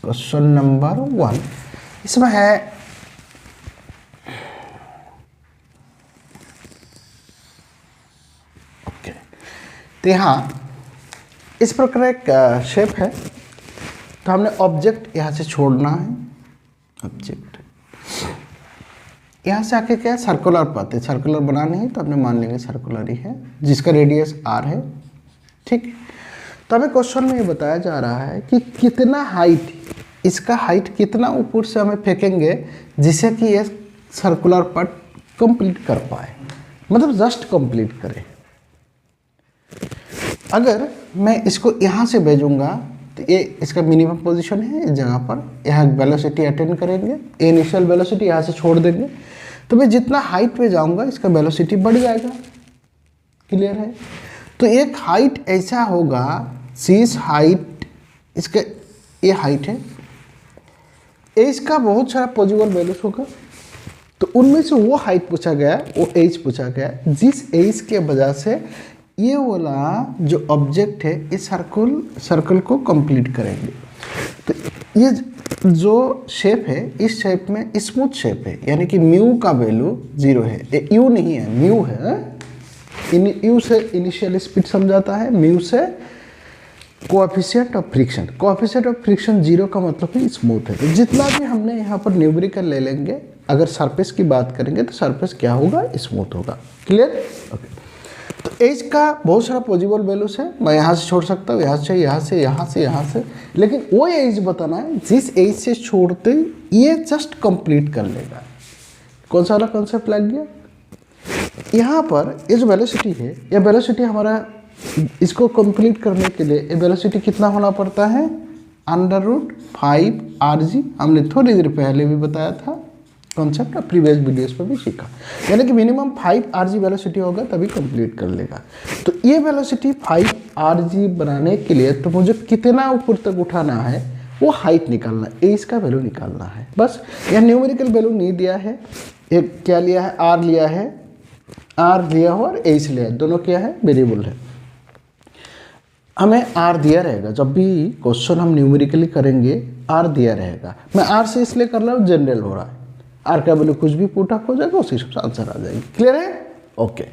Question number 1 इसमें है okay. तो यहाँ इस प्रकार एक शेप है, तो हमने ऑब्जेक्ट यहाँ से छोड़ना है। ऑब्जेक्ट यहाँ से आके क्या है, सर्कुलर पाथ है, सर्कुलर बनानी है तो हमने मान लेंगे सर्कुलर ही है जिसका रेडियस r है। ठीक, तो हमें क्वेश्चन में ये बताया जा रहा है कि कितना हाइट, इसका हाइट कितना ऊपर से हमें फेंकेंगे जिससे कि ये सर्कुलर पार्ट कंप्लीट कर पाए, मतलब जस्ट कंप्लीट करे। अगर मैं इसको यहाँ से भेजूंगा तो ये इसका मिनिमम पोजीशन है इस जगह पर, यहाँ वेलोसिटी अटेंड करेंगे, इनिशियल वेलोसिटी यहाँ से छोड़ देंगे, तो मैं जितना हाइट पे जाऊंगा इसका वेलोसिटी बढ़ जाएगा। क्लियर है? तो एक हाइट ऐसा होगा, शीश हाइट, इसका ये हाइट है, एज का बहुत सारा पॉजिबल वैल्यूज होगा, तो उनमें से वो हाइट पूछा गया, वो एज पूछा गया जिस एज के वजह से ये वाला जो ऑब्जेक्ट है इस सर्कल को कंप्लीट करेंगे। तो ये जो शेप है, इस शेप में स्मूथ शेप है, यानी कि म्यू का वैल्यू 0 है, ये यू नहीं है, म्यू है। यू से इनिशियल स्पीड समझाता है, म्यू से coefficient of friction, coefficient of friction 0 का मतलब है स्मूथ है। तो जितना भी हमने यहाँ पर न्यूमेरिकल ले लेंगे, अगर सरफेस की बात करेंगे तो सरफेस क्या होगा, स्मूथ होगा। क्लियर? ओके। तो एज का बहुत सारा पॉजिबल वैल्यूज है, मैं यहाँ से छोड़ सकता हूँ, यहाँ से, यहाँ से, यहाँ से, यहाँ से, लेकिन वो एज बताना है जिस एज से छोड़ते ये जस्ट कंप्लीट कर लेगा। कौन सा वाला कॉन्सेप्ट लग गया? यहाँ पर ये जो वेलोसिटी है, ये वेलोसिटी हमारा इसको कंप्लीट करने के लिए ये वेलोसिटी कितना होना पड़ता है, √5rg। हमने थोड़ी देर पहले भी बताया था कॉन्सेप्ट, प्रीवियस वीडियोस पर भी सीखा, यानी कि मिनिमम 5rg वेलोसिटी होगा तभी कंप्लीट कर लेगा। तो ये वेलोसिटी 5rg बनाने के लिए तो मुझे कितना ऊपर तक उठाना है, वो हाइट निकालना है, इसका वैल्यू निकालना है बस। यह न्यूमेरिकल वैल्यू नहीं दिया है, ये क्या लिया है, r लिया है, r लिया हो और एच लिया है, दोनों क्या है, वेरिएबल है। हमें r दिया रहेगा, जब भी क्वेश्चन हम न्यूमेरिकली करेंगे r दिया रहेगा। मैं r से इसलिए कर रहा हूँ, जनरल हो रहा है, r का वैल्यू कुछ भी पुट अप हो जाएगा, उसी से आंसर आ जाएगी। क्लियर है? ओके।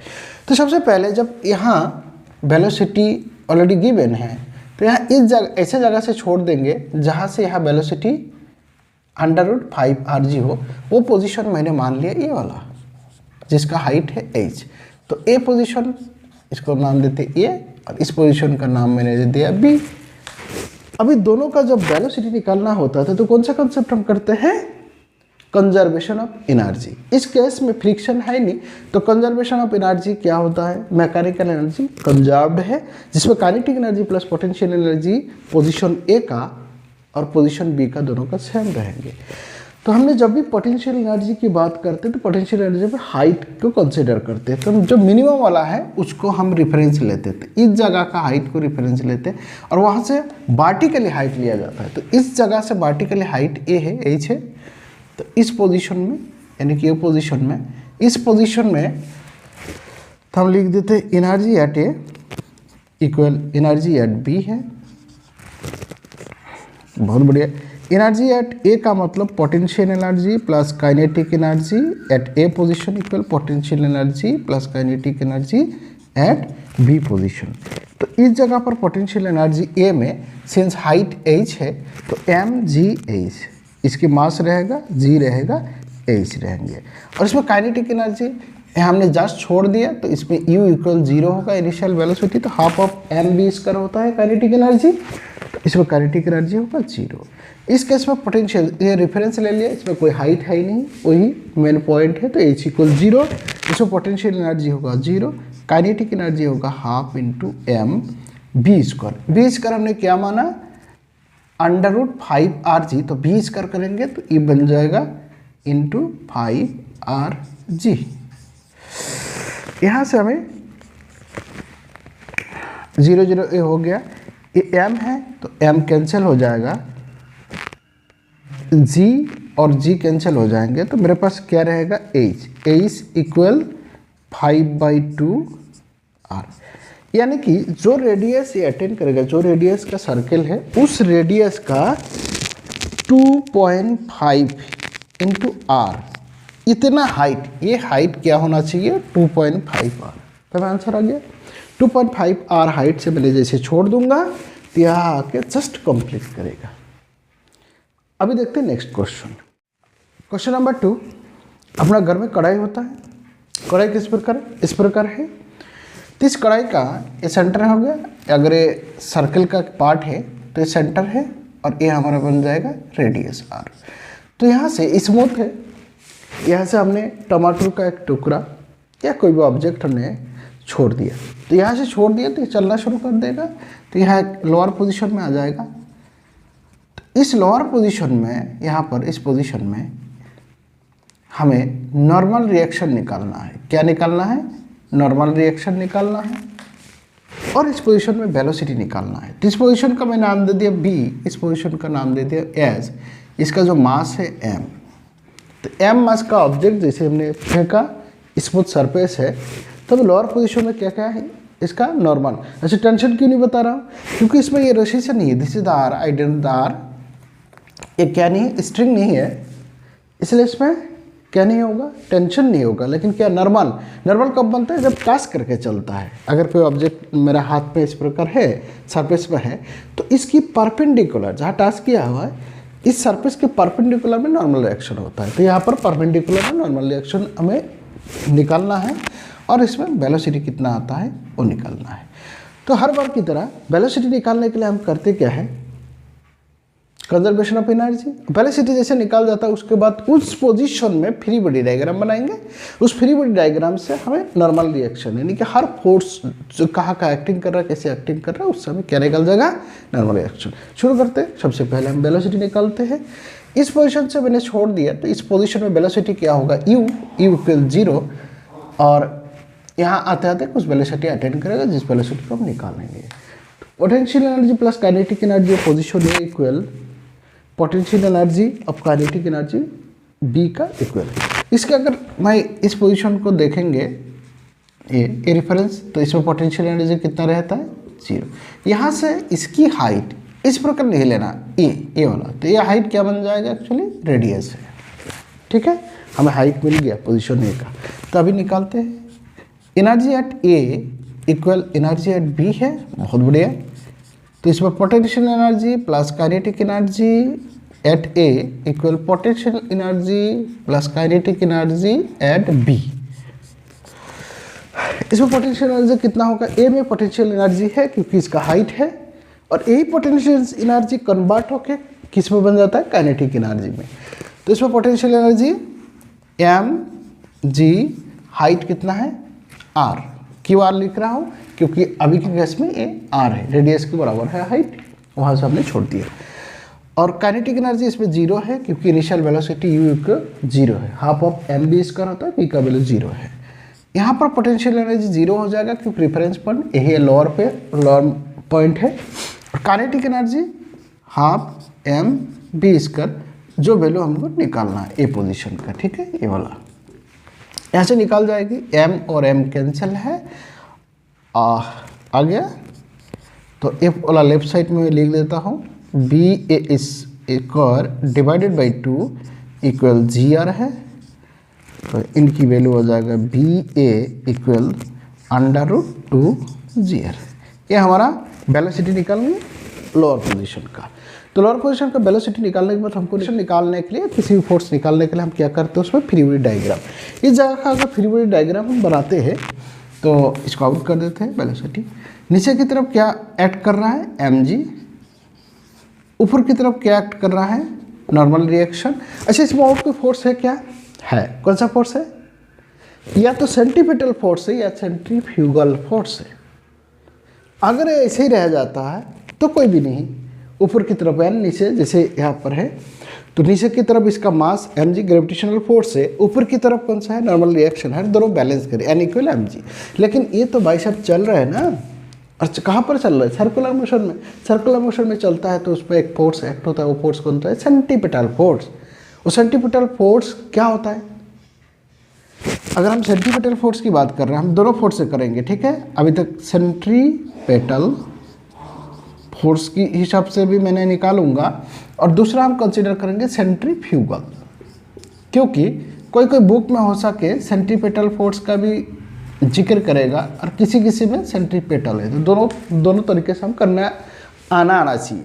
तो सबसे पहले जब यहाँ वेलोसिटी ऑलरेडी गिवन है, तो यहाँ इस जगह, ऐसे जगह से छोड़ देंगे जहाँ से यहाँ वेलोसिटी √5rg हो, वो पोजीशन मैंने मान लिया ये वाला जिसका हाइट है h। तो ए पोजीशन, इसको नाम देते ए, और इस पोजीशन का नाम मैंने दे दिया b। अभी दोनों का जब वेलोसिटी निकालना होता है तो कौन सा कंसेप्ट हम करते हैं, कंजर्वेशन ऑफ एनर्जी। इस केस में फ्रिक्शन है नहीं, तो कंजर्वेशन ऑफ एनर्जी क्या होता है, मैकेनिकल एनर्जी कंजर्व्ड है, जिसमें kinetic energy plus potential energy position A का और पोजीशन बी का दोनों का सेम रहेंगे। तो हमने जब भी पोटेंशियल एनर्जी की बात करते हैं तो पोटेंशियल एनर्जी में हाइट को कंसिडर करते हैं, तो जो मिनिमम वाला है उसको हम रिफरेंस लेते थे, इस जगह का हाइट को रिफरेंस लेते हैं और वहाँ से वर्टिकली हाइट लिया जाता है। तो इस जगह से वर्टिकली हाइट ए है, एच है, तो इस पोजीशन में, यानी कि ये पोजीशन में, इस पोजीशन में तो हम लिख देते energy at A equal energy at B है। बहुत बढ़िया। एनर्जी एट ए का मतलब potential energy plus kinetic energy at A position equal potential energy plus kinetic energy at B position. तो इस जगह पर पोटेंशियल एनर्जी ए में सिंस हाइट h है तो mgh, इसकी मास रहेगा, g रहेगा, h रहेंगे। और इसमें काइनेटिक एनर्जी हमने जस्ट छोड़ दिया, तो इसमें u इक्वल 0 होगा इनिशियल वेलोसिटी, तो हाफ ऑफ mv² होता है काइनेटिक एनर्जी, तो इसमें काइनेटिक एनर्जी होगा 0। इस केस में पोटेंशियल, ये रेफरेंस ले लिया, इसमें कोई हाइट है ही नहीं, वही मेन पॉइंट है, तो h इक्वल 0, इसमें पोटेंशियल एनर्जी होगा 0, काइनेटिक एनर्जी होगा half into m v²। v² हमने क्या माना, √5rg, तो v² करेंगे तो ये बन जाएगा इंटू 5rg। यहाँ से हमें 0 0 ए हो गया, ये m है तो m कैंसिल हो जाएगा, g और g कैंसिल हो जाएंगे, तो मेरे पास क्या रहेगा, h इक्वल 5/2r। यानी कि जो रेडियस ये अटेंड करेगा, जो रेडियस का सर्कल है उस रेडियस का 2.5 इंटू आर, इतना हाइट, ये हाइट क्या होना चाहिए 2.5 आर। तब आंसर आ गया 2.5 आर हाइट से मैंने जैसे छोड़ दूंगा तो यहाँ आके जस्ट कंप्लीट करेगा। अभी देखते हैं नेक्स्ट क्वेश्चन। क्वेश्चन नंबर 2, अपना घर में कढ़ाई होता है, कढ़ाई किस प्रकार, इस प्रकार है। तो इस कढ़ाई का ये सेंटर हो गया, अगर ये सर्कल का पार्ट है तो ये सेंटर है और ये हमारा बन जाएगा रेडियस आर। तो यहाँ से स्मूथ है, यहाँ से हमने टमाटर का एक टुकड़ा या कोई भी ऑब्जेक्ट हमने छोड़ दिया, तो यहाँ से छोड़ दिया तो ये चलना शुरू कर देगा, तो यहाँ लोअर पोजीशन में आ जाएगा। तो इस लोअर पोजीशन में, यहाँ पर इस पोजीशन में हमें नॉर्मल रिएक्शन निकालना है। क्या निकालना है? नॉर्मल रिएक्शन निकालना है और इस पोजीशन में वेलोसिटी निकालना है। तो इस पोजीशन का मैं नाम दे दिया b, इस पोजीशन का नाम दे दिया s, इसका जो मास है m। तो m मास का ऑब्जेक्ट जैसे हमने फेंका, स्मूथ सरफेस है, तो लोअर पोजीशन में क्या क्या है इसका नॉर्मल। अच्छा, टेंशन क्यों नहीं बता रहा हूँ? क्योंकि इसमें ये रस्सी से नहीं है, this is the R, ident the R, ये क्या नहीं है, स्ट्रिंग नहीं है, इसलिए इसमें क्या नहीं होगा, टेंशन नहीं होगा। लेकिन क्या नॉर्मल, नॉर्मल कब बनता है? जब टास्क करके चलता है। अगर कोई ऑब्जेक्ट मेरा हाथ पे इस प्रकार है, सरफेस पे है, तो इसकी परपेंडिकुलर जहाँ टास्क किया हुआ है, इस सरफेस के परपेंडिकुलर में नॉर्मल रिएक्शन होता है। तो यहाँ पर परपेंडिकुलर में नॉर्मल रिएक्शन हमें निकालना है और इसमें वेलोसिटी कितना आता है वो निकालना है। तो हर बार की तरह वेलोसिटी निकालने के लिए हम करते क्या है, कंजर्वेशन ऑफ एनर्जी। वेलोसिटी जैसे निकाल जाता है उसके बाद उस पोजीशन में फ्री बॉडी डायग्राम बनाएंगे। उस फ्री बॉडी डायग्राम से हमें नॉर्मल रिएक्शन, यानी कि हर फोर्स जो कहाँ का एक्टिंग कर रहा है, कैसे एक्टिंग कर रहा है, उससे हमें क्या निकल जाएगा, नॉर्मल रिएक्शन। शुरू करते हैं। सबसे पहले हम वेलोसिटी निकालते हैं। इस पोजीशन से मैंने छोड़ दिया, तो इस पोजीशन में वेलोसिटी क्या होगा, u इक्वल 0, और यहाँ आते आते कुछ वेलोसिटी अटेंड करेगा जिस वेलोसिटी को हम निकालेंगे। Potential energy plus kinetic energy position A equal potential energy of kinetic energy B का इक्वल। इसके अगर मैं इस पोजीशन को देखेंगे, ये रेफरेंस, तो इसमें पोटेंशियल एनर्जी कितना रहता है, 0। यहाँ से इसकी हाइट इस प्रकार नहीं लेना, ए वाला, तो ये हाइट क्या बन जाएगा, एक्चुअली रेडियस है। ठीक है, हमें हाइट मिल गया पोजीशन ए का। तो अभी निकालते हैं। Energy at A equal energy at B है, बहुत बढ़िया। तो इसमें potential energy plus kinetic energy at A equal potential energy plus kinetic energy at B. इसमें पोटेंशियल एनर्जी कितना होगा, ए में पोटेंशियल एनर्जी है क्योंकि इसका हाइट है, और यही पोटेंशियल एनर्जी कन्वर्ट होके किस में बन जाता है, काइनेटिक एनर्जी में। तो इसमें potential energy M G, height कितना है, आर। क्यों आर लिख रहा हूँ, क्योंकि अभी के केस में ये आर है, रेडियस के बराबर है हाइट, वहाँ से हमने छोड़ दिया। और काइनेटिक एनर्जी इसमें 0 है क्योंकि इनिशियल वेलोसिटी u इक्वल 0 है, half of M B square होता है, पी का वैल्यू 0 है। यहाँ पर पोटेंशियल एनर्जी 0 हो जाएगा क्योंकि रेफरेंस पॉइंट यही है, लोअर पॉइंट है। और kinetic energy half M B square, जो वैल्यू हमको निकालना है ए पोजीशन का। ठीक है, ये वाला यहाँ से निकाल जाएगी, m और m कैंसिल है, आ गया। तो f वाला लेफ्ट साइड में लिख देता हूँ, B A square divided by 2 equal G R है। तो इनकी वैल्यू हो जाएगा B A equal √2 G R. ये हमारा वेलोसिटी निकालेंगे लोअर पोजीशन का। तो लोअर पोजीशन का वेलोसिटी निकालने के बाद हमको निकालने के लिए, किसी भी फोर्स निकालने के लिए हम क्या करते हैं, उसमें फ्री बॉडी डायग्राम। इस जगह का अगर फ्री बॉडी डायग्राम हम बनाते हैं तो इसको आउट कर देते हैं। वेलोसिटी नीचे की तरफ क्या एक्ट कर रहा है, एम जी। ऊपर की तरफ क्या एक्ट कर रहा है, नॉर्मल रिएक्शन। अच्छा, इसमें और कोई फोर्स है क्या, है। कौन सा फोर्स है, या तो सेंट्रीपिटल फोर्स है या सेंट्रीफ्यूगल फोर्स है। अगर ऐसे ही रह जाता है तो कोई भी नहीं, ऊपर की तरफ एन, नीचे जैसे यहाँ पर है, तो नीचे की तरफ इसका मास एम जी ग्रेविटेशनल फोर्स है, ऊपर की तरफ कौन सा है, नॉर्मल रिएक्शन है। दोनों बैलेंस करें, एन इक्वल एम जी। लेकिन ये तो भाई साहब चल रहा है ना, और कहाँ पर चल रहा है, सर्कुलर मोशन में। सर्कुलर मोशन में चलता है तो उस पर एक फोर्स एक्ट होता है, वो फोर्स कौन होता है, सेंट्रीपिटल फोर्स। वो सेंट्रीपिटल फोर्स क्या होता है, अगर हम सेंट्रीपेटल फोर्स की बात कर रहे हैं, हम दोनों फोर्स से करेंगे, ठीक है। अभी तक सेंट्रीपेटल फोर्स की हिसाब से भी मैंने निकालूंगा, और दूसरा हम कंसीडर करेंगे सेंट्रीफ्यूगल, क्योंकि कोई कोई बुक में हो सके सेंट्रीपेटल फोर्स का भी जिक्र करेगा और किसी किसी में सेंट्रीपेटल है, तो दोनों तरीके से हम करना आना चाहिए,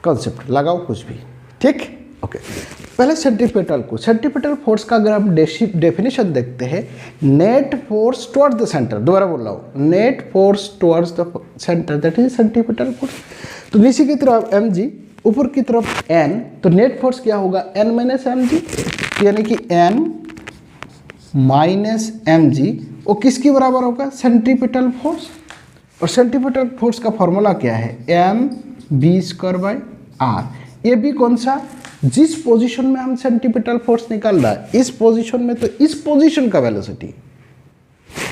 कॉन्सेप्ट लगाओ कुछ भी, ठीक। ओके, पहले सेंट्रीपेटल को, सेंट्रीपेटल फोर्स का अगर हम डेफिनेशन देखते हैं, net force towards the centre, दोबारा बोल रहा हूँ, net force towards the centre, that is centripetal force. तो नीचे की तरफ mg, ऊपर की तरफ n, तो नेट फोर्स क्या होगा, n माइनस mg, यानी कि n माइनस mg, वो किसकी बराबर होगा, सेंट्रीपेटल फोर्स। और सेंट्रीपेटल फोर्स का फॉर्मूला क्या है, mv²/r। ये भी कौन सा, जिस पोजीशन में हम सेंट्रीपेटल फोर्स निकाल रहा है, इस पोजीशन में, तो इस पोजीशन का वेलोसिटी,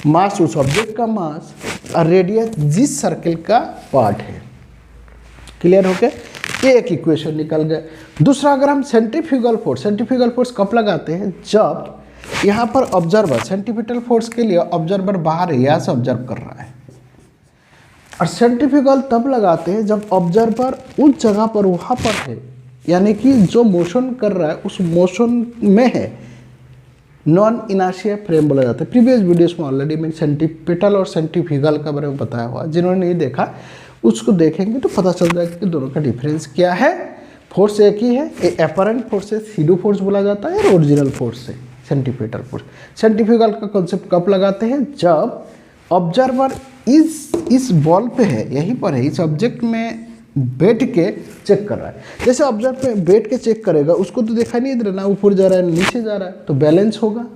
मास उस ऑब्जेक्ट का मास और रेडियस जिस सर्किल का पार्ट है। क्लियर हो गया, ये एक इक्वेशन निकल गया। दूसरा, अगर हम सेंट्रीफ्यूगल फोर्स कब लगाते हैं, जब यहाँ पर ऑब्जर्वर, सेंट्रीपेटल फोर्स के लिए ऑब्जर्वर बाहर है, यहाँ से ऑब्जर्व कर रहा है, और सेंट्रीफ्यूगल तब लगाते हैं जब ऑब्जर्वर उस जगह पर वहाँ पर है, यानी कि जो मोशन कर रहा है उस मोशन में है, नॉन इनर्शिया फ्रेम बोला जाता है। प्रीवियस वीडियोस में ऑलरेडी मैंने सेंट्रीपेटल और सेंट्रीफ्यूगल के बारे में बताया हुआ, जिन्होंने नहीं देखा उसको देखेंगे तो पता चल जाएगा कि दोनों का डिफरेंस क्या है। फोर्स एक ही है, ये अपरेंट फोर्स से सीडो फोर्स बोला जाता है, और ओरिजिनल फोर्स से सेंट्रीपेटल फोर्स। सेंट्रीफ्यूगल का कॉन्सेप्ट कब लगाते हैं, जब ऑब्जर्वर इस बॉल पे है, यहीं पर है, इस ऑब्जेक्ट में बैठ के चेक कर रहा है। जैसे ऑब्जर्वर पे बैठ के चेक करेगा, उसको तो दिखाई नहीं दे रहा ना ऊपर जा रहा है नीचे जा रहा है, तो बैलेंस होगा।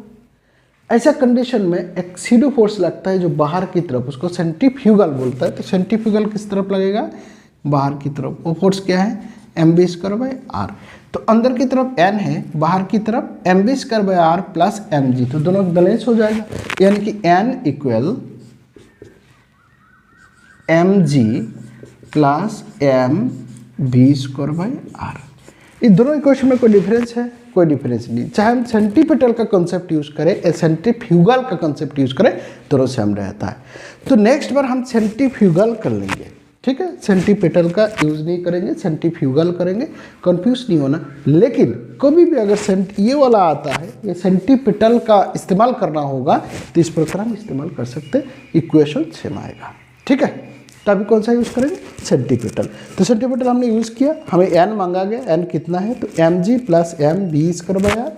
ऐसा कंडीशन में एक सीडो फोर्स लगता है जो बाहर की तरफ, उसको सेंट्रीफ्यूगल बोलता है। तो सेंट्रीफ्यूगल किस तरफ लगेगा, बाहर की तरफ। वो फोर्स क्या है, mv²/r। तो अंदर की तरफ n है, बाहर की तरफ mv²/r प्लस mg, तो दोनों बैलेंस हो जाएगा, यानी कि n equal mg plus mv²/r। इस दोनों इक्वेशन में कोई डिफरेंस है, कोई डिफरेंस नहीं। चाहे हम सेंट्रीपेटल का कंसेप्ट यूज करें या सेंट्रीफ्यूगल का कंसेप्ट यूज करें, दोनों सेम रहता है। तो नेक्स्ट बार हम सेंट्रीफ्यूगल कर लेंगे, ठीक है। सेंट्रीपेटल का यूज नहीं करेंगे, सेंट्रीफ्यूगल करेंगे, कंफ्यूज नहीं होना। लेकिन कभी भी अगर ये वाला आता है, ये सेंट्रीपेटल का इस्तेमाल करना होगा, तो इस प्रकार हम इस्तेमाल कर सकते, इक्वेशन सेम आएगा, ठीक है। तो अभी कौन सा यूज़ करेंगे, सेंट्रीपेटल। तो सेंट्रीपेटल हमने यूज़ किया, हमें n मांगा गया, n कितना है, तो mg प्लस mv²/r।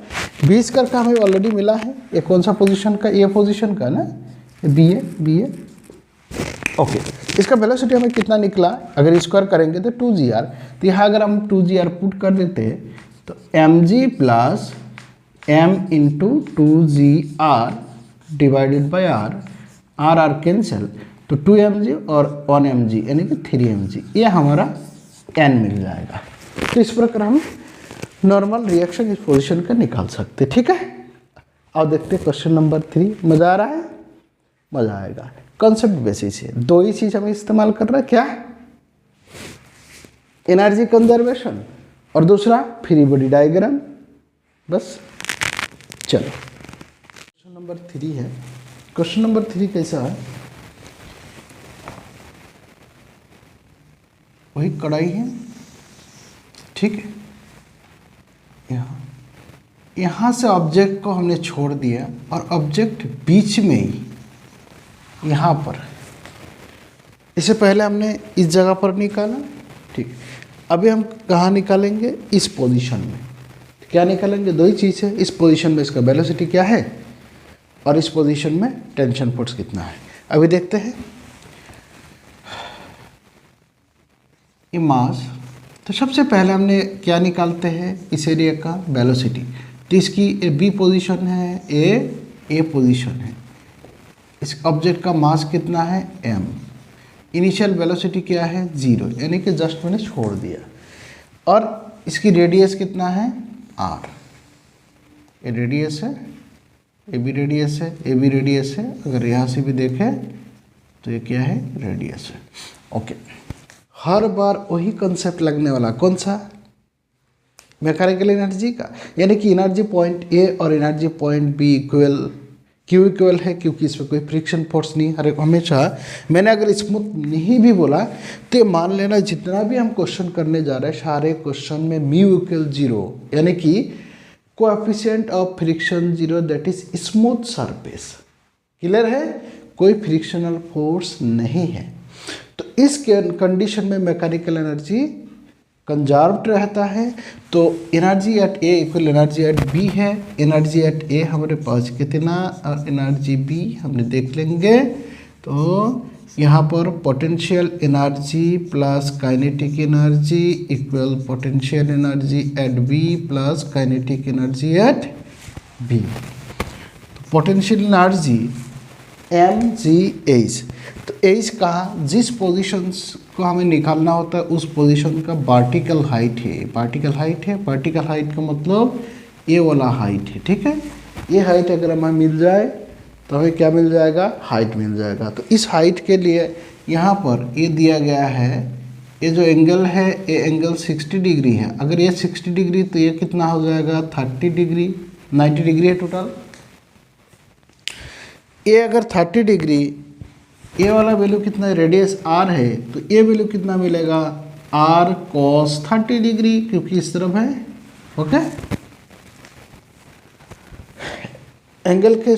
v² का हमें ऑलरेडी मिला है, ये कौन सा पोजीशन का, ये पोजीशन का ना, बी ए। ओके, इसका वेलोसिटी हमें कितना निकला, अगर स्क्वायर करेंगे तो 2gr। तो यहाँ अगर हम 2gr पुट कर देते हैं, तो mg plus m into 2gr divided by r cancel, तो 2mg और 1mg यानी कि 3mg, ये हमारा n मिल जाएगा। तो इस प्रकार हम नॉर्मल रिएक्शन इस पोजीशन का निकाल सकते, ठीक है। अब देखते हैं क्वेश्चन नंबर 3। मज़ा आ रहा है, मज़ा आएगा। कॉन्सेप्ट बेसिस है, दो ही चीज़ हमें इस्तेमाल कर रहा है, क्या, एनर्जी कंजर्वेशन और दूसरा फ्री बॉडी डायग्राम, बस। चलो क्वेश्चन नंबर 3 है। क्वेश्चन नंबर 3 कैसा है, वही कढ़ाई है, ठीक है। यहाँ से ऑब्जेक्ट को हमने छोड़ दिया और ऑब्जेक्ट बीच में ही यहाँ पर, इससे पहले हमने इस जगह पर निकाला, ठीक। अभी हम कहाँ निकालेंगे, इस पोजीशन में। क्या निकालेंगे, दो ही चीज़ है, इस पोजीशन में इसका वेलोसिटी क्या है और इस पोजीशन में टेंशन फोर्स कितना है। अभी देखते हैं, ये मास, तो सबसे पहले हमने क्या निकालते हैं, इस एरिया का वेलोसिटी। तो इसकी बी पोजीशन है, ए पोजीशन है, इस ऑब्जेक्ट का मास कितना है, m। इनिशियल वेलोसिटी क्या है, 0, यानी कि जस्ट मैंने छोड़ दिया। और इसकी रेडियस कितना है, r। ये रेडियस है, ये भी रेडियस है, ये भी रेडियस है। अगर यहाँ से भी देखें तो ये क्या है, रेडियस है। ओके, हर बार वही कंसेप्ट लगने वाला, कौन सा, मैकेनिकल एनर्जी का, यानी कि एनर्जी पॉइंट ए और energy point B equal Q equal है क्योंकि इसमें कोई फ्रिक्शन फोर्स नहीं। अरे हमेशा मैंने अगर स्मूथ नहीं भी बोला तो मान लेना जितना भी हम क्वेश्चन करने जा रहे हैं सारे क्वेश्चन में म्यू इक्वल 0 यानी कि coefficient of friction 0 that is smooth surface. Clear है, कोई फ्रिक्शनल फोर्स नहीं है। तो इस कंडीशन में मैकेनिकल एनर्जी कंजर्व्ड रहता है। तो energy at A equal energy at B है। एनर्जी एट ए हमारे पास कितना और एनर्जी बी हमने देख लेंगे। तो यहाँ पर potential energy plus kinetic energy equal potential energy at B plus kinetic energy at B. Potential energy mgh। तो एच कहाँ, जिस पोजीशन को हमें निकालना होता है उस पोजीशन का वर्टिकल हाइट है। वर्टिकल हाइट है, वर्टिकल हाइट का मतलब ये वाला हाइट है। ठीक है, ये हाइट अगर हमें मिल जाए तो हमें क्या मिल जाएगा, हाइट मिल जाएगा। तो इस हाइट के लिए यहाँ पर ये दिया गया है, ये जो एंगल है ये एंगल 60 डिग्री है। अगर ये 60 डिग्री तो ये कितना हो जाएगा 30 डिग्री, 90 डिग्री है टोटल। ये अगर 30 डिग्री, ये वाला वैल्यू कितना है, रेडियस r है, तो ये वैल्यू कितना मिलेगा r cos 30 डिग्री क्योंकि इस तरफ है। ओके, एंगल के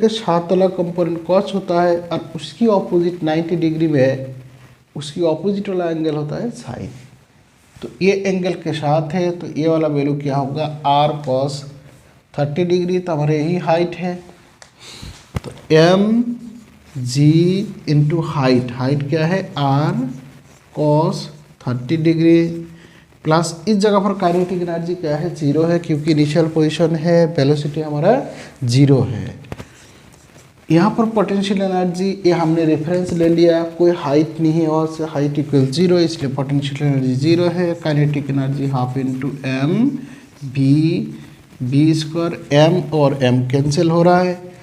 साथ वाला कंपोनेंट cos होता है और उसकी ऑपोजिट 90 डिग्री में उसकी ऑपोजिट वाला एंगल होता है sin। तो ये एंगल के साथ है तो ये वाला वैल्यू क्या होगा r cos 30 डिग्री। तो हमारे यही हाइट है। तो M G into height, height क्या है r cos 30 डिग्री प्लस इस जगह पर काइनेटिक एनर्जी क्या है 0 है क्योंकि इनिशियल पोजीशन है, वेलोसिटी हमारा 0 है। यहाँ पर पोटेंशियल एनर्जी ये हमने रेफरेंस ले लिया, कोई हाइट नहीं है और से हाइट इक्वल 0 इसलिए पोटेंशियल एनर्जी 0 है। Kinetic energy half into M B square, M और एम कैंसिल हो रहा है,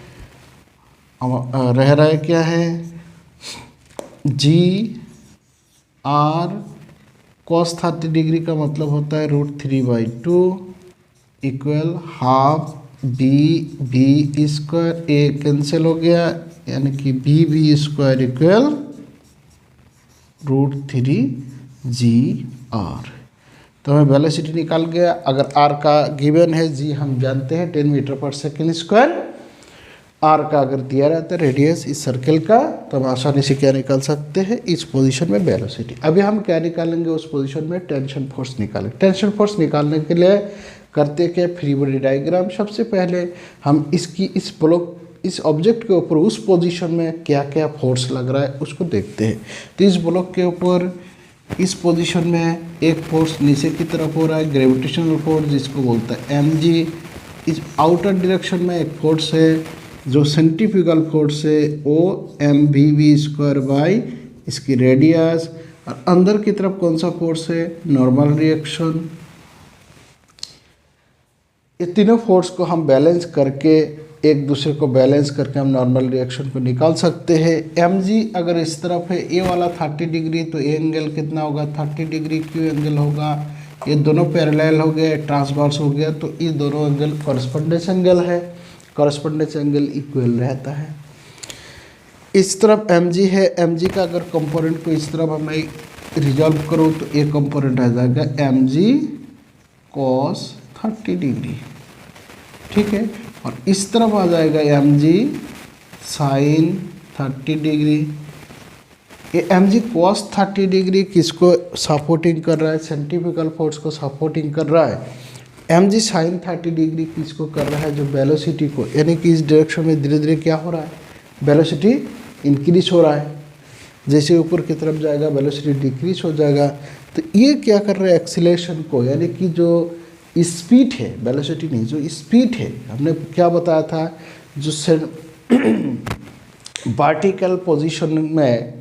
रह रहा है क्या है जी आर cos 30 डिग्री का मतलब होता है √3/2 इक्वल हाफ बी स्क्वायर, ए कैंसिल हो गया यानी कि बी स्क्वायर इक्वल √3GR। तो हमें वेलोसिटी निकाल गया। अगर r का गिवन है, जी हम जानते हैं 10 मीटर पर सेकेंड स्क्वायर, r का अगर दिया रहता है रेडियस इस सर्कल का तो हम आसानी से क्या निकाल सकते हैं इस पोजीशन में वेलोसिटी। अभी हम क्या निकालेंगे उस पोजीशन में टेंशन फोर्स निकालेंगे। टेंशन फोर्स निकालने के लिए करते क्या, फ्री बॉडी डायग्राम। सबसे पहले हम इस ऑब्जेक्ट के ऊपर उस पोजीशन में क्या क्या फोर्स लग रहा है उसको देखते हैं। तो इस ब्लॉक के ऊपर इस पोजीशन में एक फोर्स नीचे की तरफ हो रहा है, ग्रेविटेशनल फोर्स जिसको बोलता है mg। इस आउटर डायरेक्शन में एक फोर्स है जो सेंट्रीफ्यूगल फोर्स है वो mv² बाई इसकी रेडियस, और अंदर की तरफ कौन सा फोर्स है, नॉर्मल रिएक्शन। ये तीनों फोर्स को हम बैलेंस करके एक दूसरे को बैलेंस करके हम नॉर्मल रिएक्शन को निकाल सकते हैं। mg अगर इस तरफ है ये वाला 30 डिग्री तो ये एंगल कितना होगा 30 डिग्री क्यू एंगल होगा। ये दोनों पैरेलल हो गए, ट्रांसवर्स हो गया, तो ये दोनों एंगल कॉरस्पॉन्डेंस एंगल है, कॉरस्पॉन्डेंस एंगल इक्वल रहता है। इस तरफ mg है, mg का अगर कंपोनेंट को इस तरफ हमें रिजॉल्व करो तो ये कंपोनेंट आ जाएगा mg cos 30 डिग्री, ठीक है। और इस तरफ आ जाएगा mg sin 30 डिग्री। ये mg cos 30 डिग्री किसको सपोर्टिंग कर रहा है, सेंट्रीफ्यूगल फोर्स को सपोर्टिंग कर रहा है। mg sin 30 डिग्री किसको कर रहा है, जो वेलोसिटी को, यानी कि इस डायरेक्शन में धीरे धीरे क्या हो रहा है, वेलोसिटी इंक्रीज हो रहा है। जैसे ऊपर की तरफ जाएगा वेलोसिटी डिक्रीज हो जाएगा। तो ये क्या कर रहा है, एक्सीलरेशन को, यानी कि जो स्पीड है, वेलोसिटी नहीं, जो स्पीड है, हमने क्या बताया था, जो वर्टिकल पोजीशन में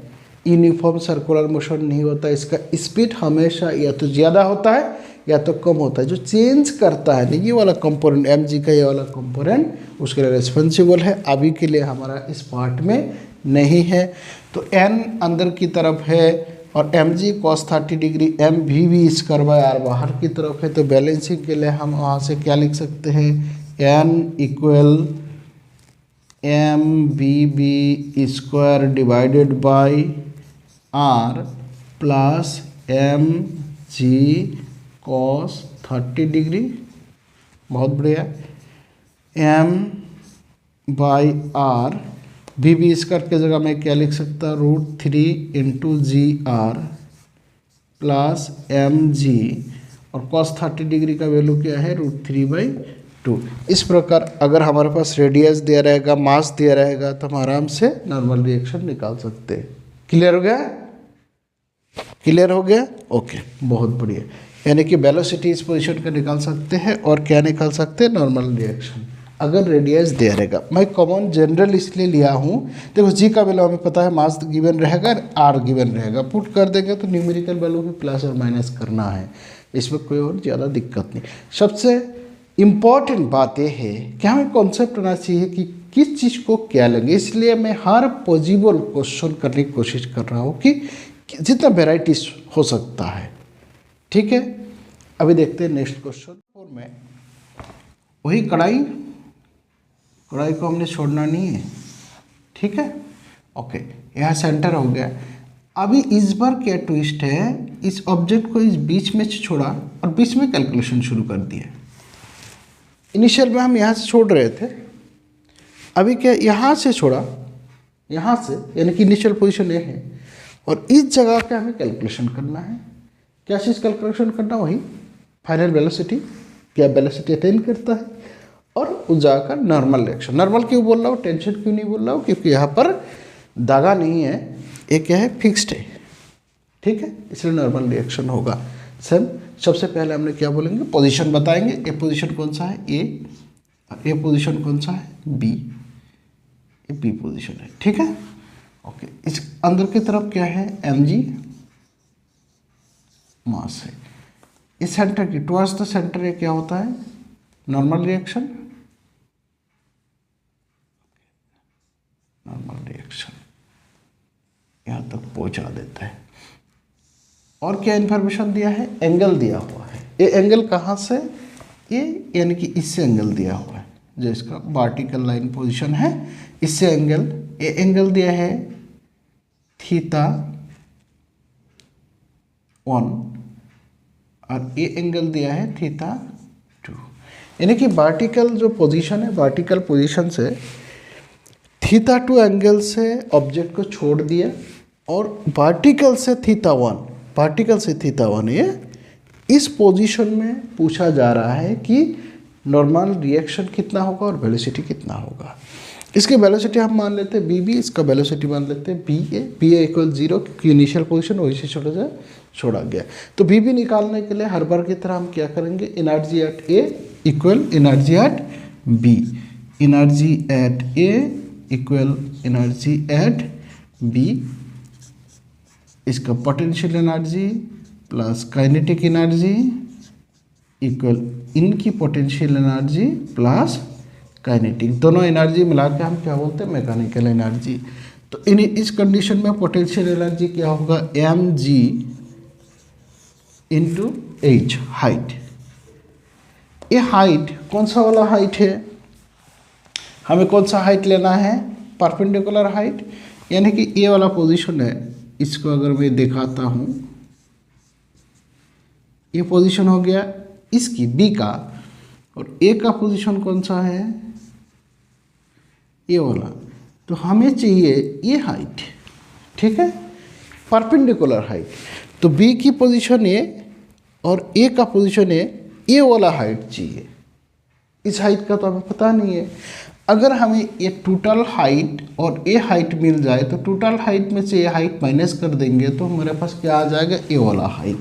यूनिफॉर्म सर्कुलर मोशन नहीं होता, इसका स्पीड हमेशा या तो ज़्यादा होता है या तो कम होता है। जो चेंज करता है नहीं, ये वाला कंपोनेंट mg का, ये वाला कंपोनेंट उसके लिए रिस्पॉन्सिबल है। अभी के लिए हमारा इस पार्ट में नहीं है। तो n अंदर की तरफ है और mg cos 30 degree mv² by r बाहर की तरफ है। तो बैलेंसिंग के लिए हम वहाँ से क्या लिख सकते हैं, n equal M B B square divided by R plus M G cos 30 degree. बहुत बढ़िया। M by R, B B square की जगह मैं क्या लिख सकता, √3 into G R plus M G, और कॉस 30 डिग्री का वैल्यू क्या है, √3/2। इस प्रकार अगर हमारे पास रेडियस दिया रहेगा, मास दिया रहेगा, तो हम आराम से नॉर्मल रिएक्शन निकाल सकते हैं। क्लियर हो गया? क्लियर हो गया? ओके, बहुत बढ़िया। यानी कि वेलोसिटी इस पोजीशन का निकाल सकते हैं और क्या निकाल सकते हैं, नॉर्मल रिएक्शन, अगर रेडियस दिया रहेगा। मैं कॉमन जनरल इसलिए लिया हूँ, देखो जी का वैल्यू हमें पता है, मास गिवन रहेगा, आर गिवन रहेगा, पुट कर देंगे तो न्यूमेरिकल वैल्यू भी प्लस और माइनस करना है, इसमें कोई और ज़्यादा दिक्कत नहीं। सबसे इम्पॉर्टेंट बात यह है कि हमें कॉन्सेप्ट होना चाहिए कि किस चीज़ को क्या लेंगे, इसलिए मैं हर पॉसिबल क्वेश्चन करने की कोशिश कर रहा हूँ कि जितना वेराइटीज हो सकता है। ठीक है, अभी देखते हैं नेक्स्ट क्वेश्चन। और मैं वही कढ़ाई को हमने छोड़ना नहीं है, ठीक है। ओके, यहाँ सेंटर हो गया। अभी इस बार क्या ट्विस्ट है, इस ऑब्जेक्ट को इस बीच में छोड़ा और बीच में कैलकुलेशन शुरू कर दिया। इनिशियल में हम यहाँ से छोड़ रहे थे, अभी क्या यहाँ से छोड़ा, यहाँ से, यानी कि इनिशियल पोजीशन ये है, और इस जगह पे हमें कैलकुलेशन करना है। क्या चीज़ कैलकुलेशन करना, वही फाइनल वेलोसिटी, क्या वेलोसिटी अटेन करता है, और उस जगह का नॉर्मल रिएक्शन। नॉर्मल क्यों बोल रहा हूँ, टेंशन क्यों नहीं बोल रहा हूँ, क्योंकि यहाँ पर धागा नहीं है, ये क्या है, फिक्स्ड है, ठीक है, इसलिए नॉर्मल रिएक्शन होगा। सेम सबसे पहले हमने क्या बोलेंगे, पोजीशन बताएंगे। ए पोजीशन कौन सा है, ए पोजीशन कौन सा है, बी, ये बी पोजीशन है, ठीक है। ओके, इस अंदर की तरफ क्या है, एम जी मास है। इस सेंटर की टुवर्ड्स द सेंटर ये क्या होता है, नॉर्मल रिएक्शन, नॉर्मल रिएक्शन यहाँ तक पहुँचा देता है। और क्या इन्फॉर्मेशन दिया है, एंगल दिया हुआ है। ये एंगल कहाँ से, ये यानी कि इससे एंगल दिया हुआ है, जो इसका वर्टिकल लाइन पोजीशन है, इससे एंगल, ये एंगल दिया है θ1 और ये एंगल दिया है θ2। यानी कि वर्टिकल जो पोजीशन है, वर्टिकल पोजीशन से θ2 एंगल से ऑब्जेक्ट को छोड़ दिया, और वर्टिकल से θ1 ये इस पोजीशन में पूछा जा रहा है कि नॉर्मल रिएक्शन कितना होगा और वेलोसिटी कितना होगा। इसके वेलोसिटी हम मान लेते हैं बी बी, इसका वेलोसिटी मान लेते हैं बी ए इक्वल 0, क्योंकि इनिशियल पोजीशन वही से छोड़ा गया। तो बी बी निकालने के लिए हर बार की तरह हम क्या करेंगे, energy at A equal energy at B, energy at A equal energy at B, इसका potential energy plus kinetic energy equal इनकी पोटेंशियल एनर्जी प्लस काइनेटिक, दोनों एनर्जी मिला के हम क्या बोलते हैं, मैकेनिकल एनर्जी। तो इस कंडीशन में पोटेंशियल एनर्जी क्या होगा, M G into H, height. ये हाइट कौन सा वाला हाइट है, हमें कौन सा हाइट लेना है, परपेंडिकुलर हाइट, यानी कि ये वाला पोजीशन है। इसको अगर मैं दिखाता हूँ, ये पोजीशन हो गया इसकी बी का, और ए का पोजीशन कौन सा है, ये वाला। तो हमें चाहिए ये हाइट, ठीक है, परपेंडिकुलर हाइट। तो बी की पोजीशन ए और ए का पोजीशन ए वाला हाइट चाहिए। इस हाइट का तो हमें पता नहीं है। अगर हमें ये टोटल हाइट और ए हाइट मिल जाए, तो टोटल हाइट में से ये हाइट माइनस कर देंगे, तो हमारे पास क्या आ जाएगा, ए वाला हाइट।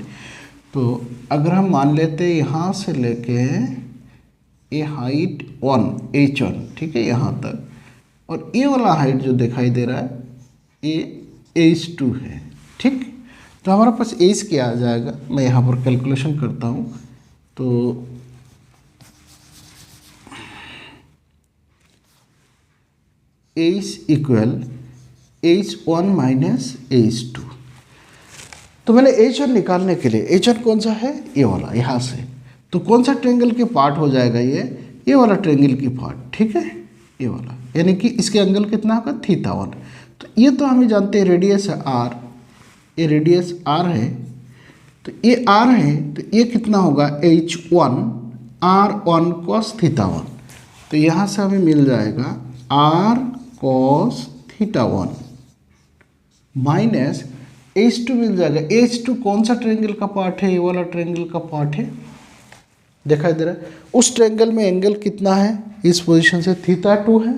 तो अगर हम मान लेते हैं यहाँ से लेके ए हाइट 1 H1, ठीक है, यहाँ तक, और ए वाला हाइट जो दिखाई दे रहा है ये H2 है, ठीक। तो हमारे पास एज क्या आ जाएगा, मैं यहाँ पर कैलकुलेशन करता हूँ। तो H equal H1 minus H2। तो मैंने H1 निकालने के लिए, H1 कौन सा है, ये वाला, यहाँ से, तो कौन सा ट्रायंगल के पार्ट हो जाएगा, ये वाला ट्रायंगल की पार्ट, ठीक है, ये वाला। यानी कि इसके एंगल कितना होगा थीटा 1। तो ये तो हमें जानते हैं रेडियस है r, ये रेडियस r है, तो ये r है, तो ये कितना होगा h1 r1 cos थीटा 1। तो यहाँ से हमें मिल जाएगा r cos theta 1 minus H2 मिल जाएगा। H2 कौन सा ट्रायंगल का पार्ट है? ये वाला ट्रायंगल का पार्ट है, दिखाई दे रहा है। उस ट्रायंगल में एंगल कितना है? इस पोजीशन से थीटा 2 है,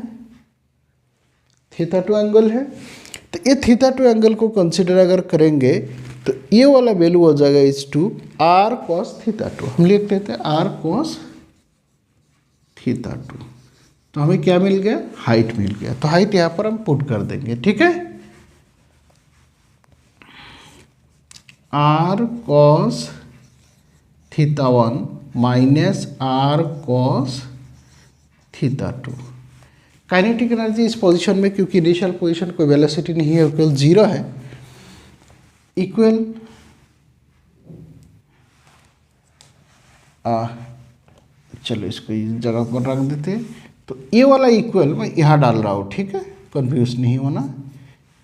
थीटा 2 एंगल है। तो ये थीटा 2 एंगल को कंसिडर अगर करेंगे तो ये वाला वैल्यू हो जाएगा H2 r cos थीटा 2। हम लिख देते हैं r cos थीटा 2। तो हमें क्या मिल गया? हाइट मिल गया। तो हाइट यहाँ पर हम पुट कर देंगे, ठीक है। r cos theta 1 minus r cos theta 2। Kinetic energy इस पोजीशन में, क्योंकि इनिशियल पोजीशन कोई वेलोसिटी नहीं है, इक्वल 0 है, इक्वल चलो इसको इस जगह पर रख देते हैं। तो ये वाला इक्वल मैं यहाँ डाल रहा हूँ, ठीक है, कंफ्यूज नहीं होना।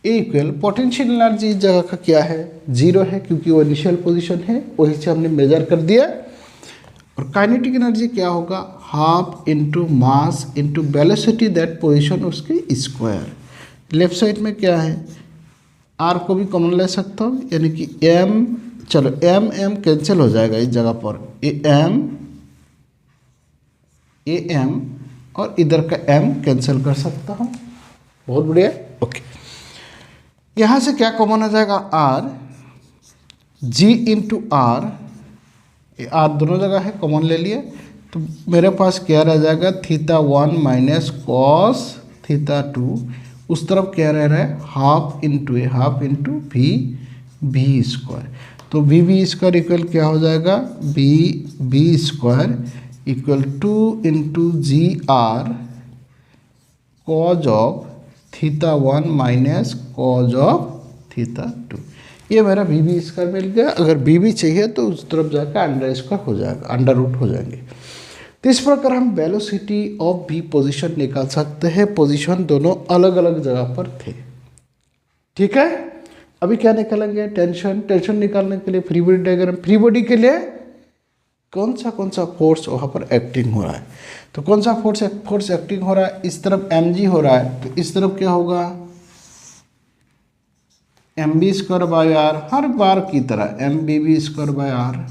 ए इक्वल पोटेंशियल एनर्जी इस जगह का क्या है? 0 है, क्योंकि वो इनिशियल पोजीशन है, वही से हमने मेजर कर दिया। और काइनेटिक एनर्जी क्या होगा? Half into mass into velocity that position उसके स्क्वायर। लेफ्ट साइड में क्या है? आर को भी कॉमन ले सकता हूँ, यानी कि एम, चलो एम एम कैंसिल हो जाएगा इस जगह पर, ए एम और इधर का एम कैंसिल कर सकता हूँ। बहुत बढ़िया, ओके। यहाँ से क्या कॉमन आ जाएगा? R, G into R, R दोनों जगह है, कॉमन ले लिए। तो मेरे पास क्या रह जाएगा? Theta 1 minus cos theta 2। उस तरफ क्या रह रहा है? Half into A, half into B square. तो बी स्क्वायर इक्वल क्या हो जाएगा? B square equal 2 into G R cos of theta 1 minus cos of theta 2। ये मेरा बी स्क्वायर मिल गया। अगर बी चाहिए तो उस तरफ जाकर अंडर स्क्वायर हो जाएगा, अंडर रूट हो जाएंगे। तो इस प्रकार हम वेलोसिटी ऑफ बी पोजीशन निकाल सकते हैं। पोजीशन दोनों अलग अलग जगह पर थे, ठीक है। अभी क्या निकालेंगे? टेंशन। टेंशन निकालने के लिए free body diagram. Free body के लिए कौन सा फोर्स वहाँ पर एक्टिंग हो रहा है? तो कौन सा फोर्स एक्टिंग हो रहा है? इस तरफ mg हो रहा है, तो इस तरफ क्या होगा? mb स्क्वायर बाय आर, हर बार की तरह mbb स्क्वायर बाय आर।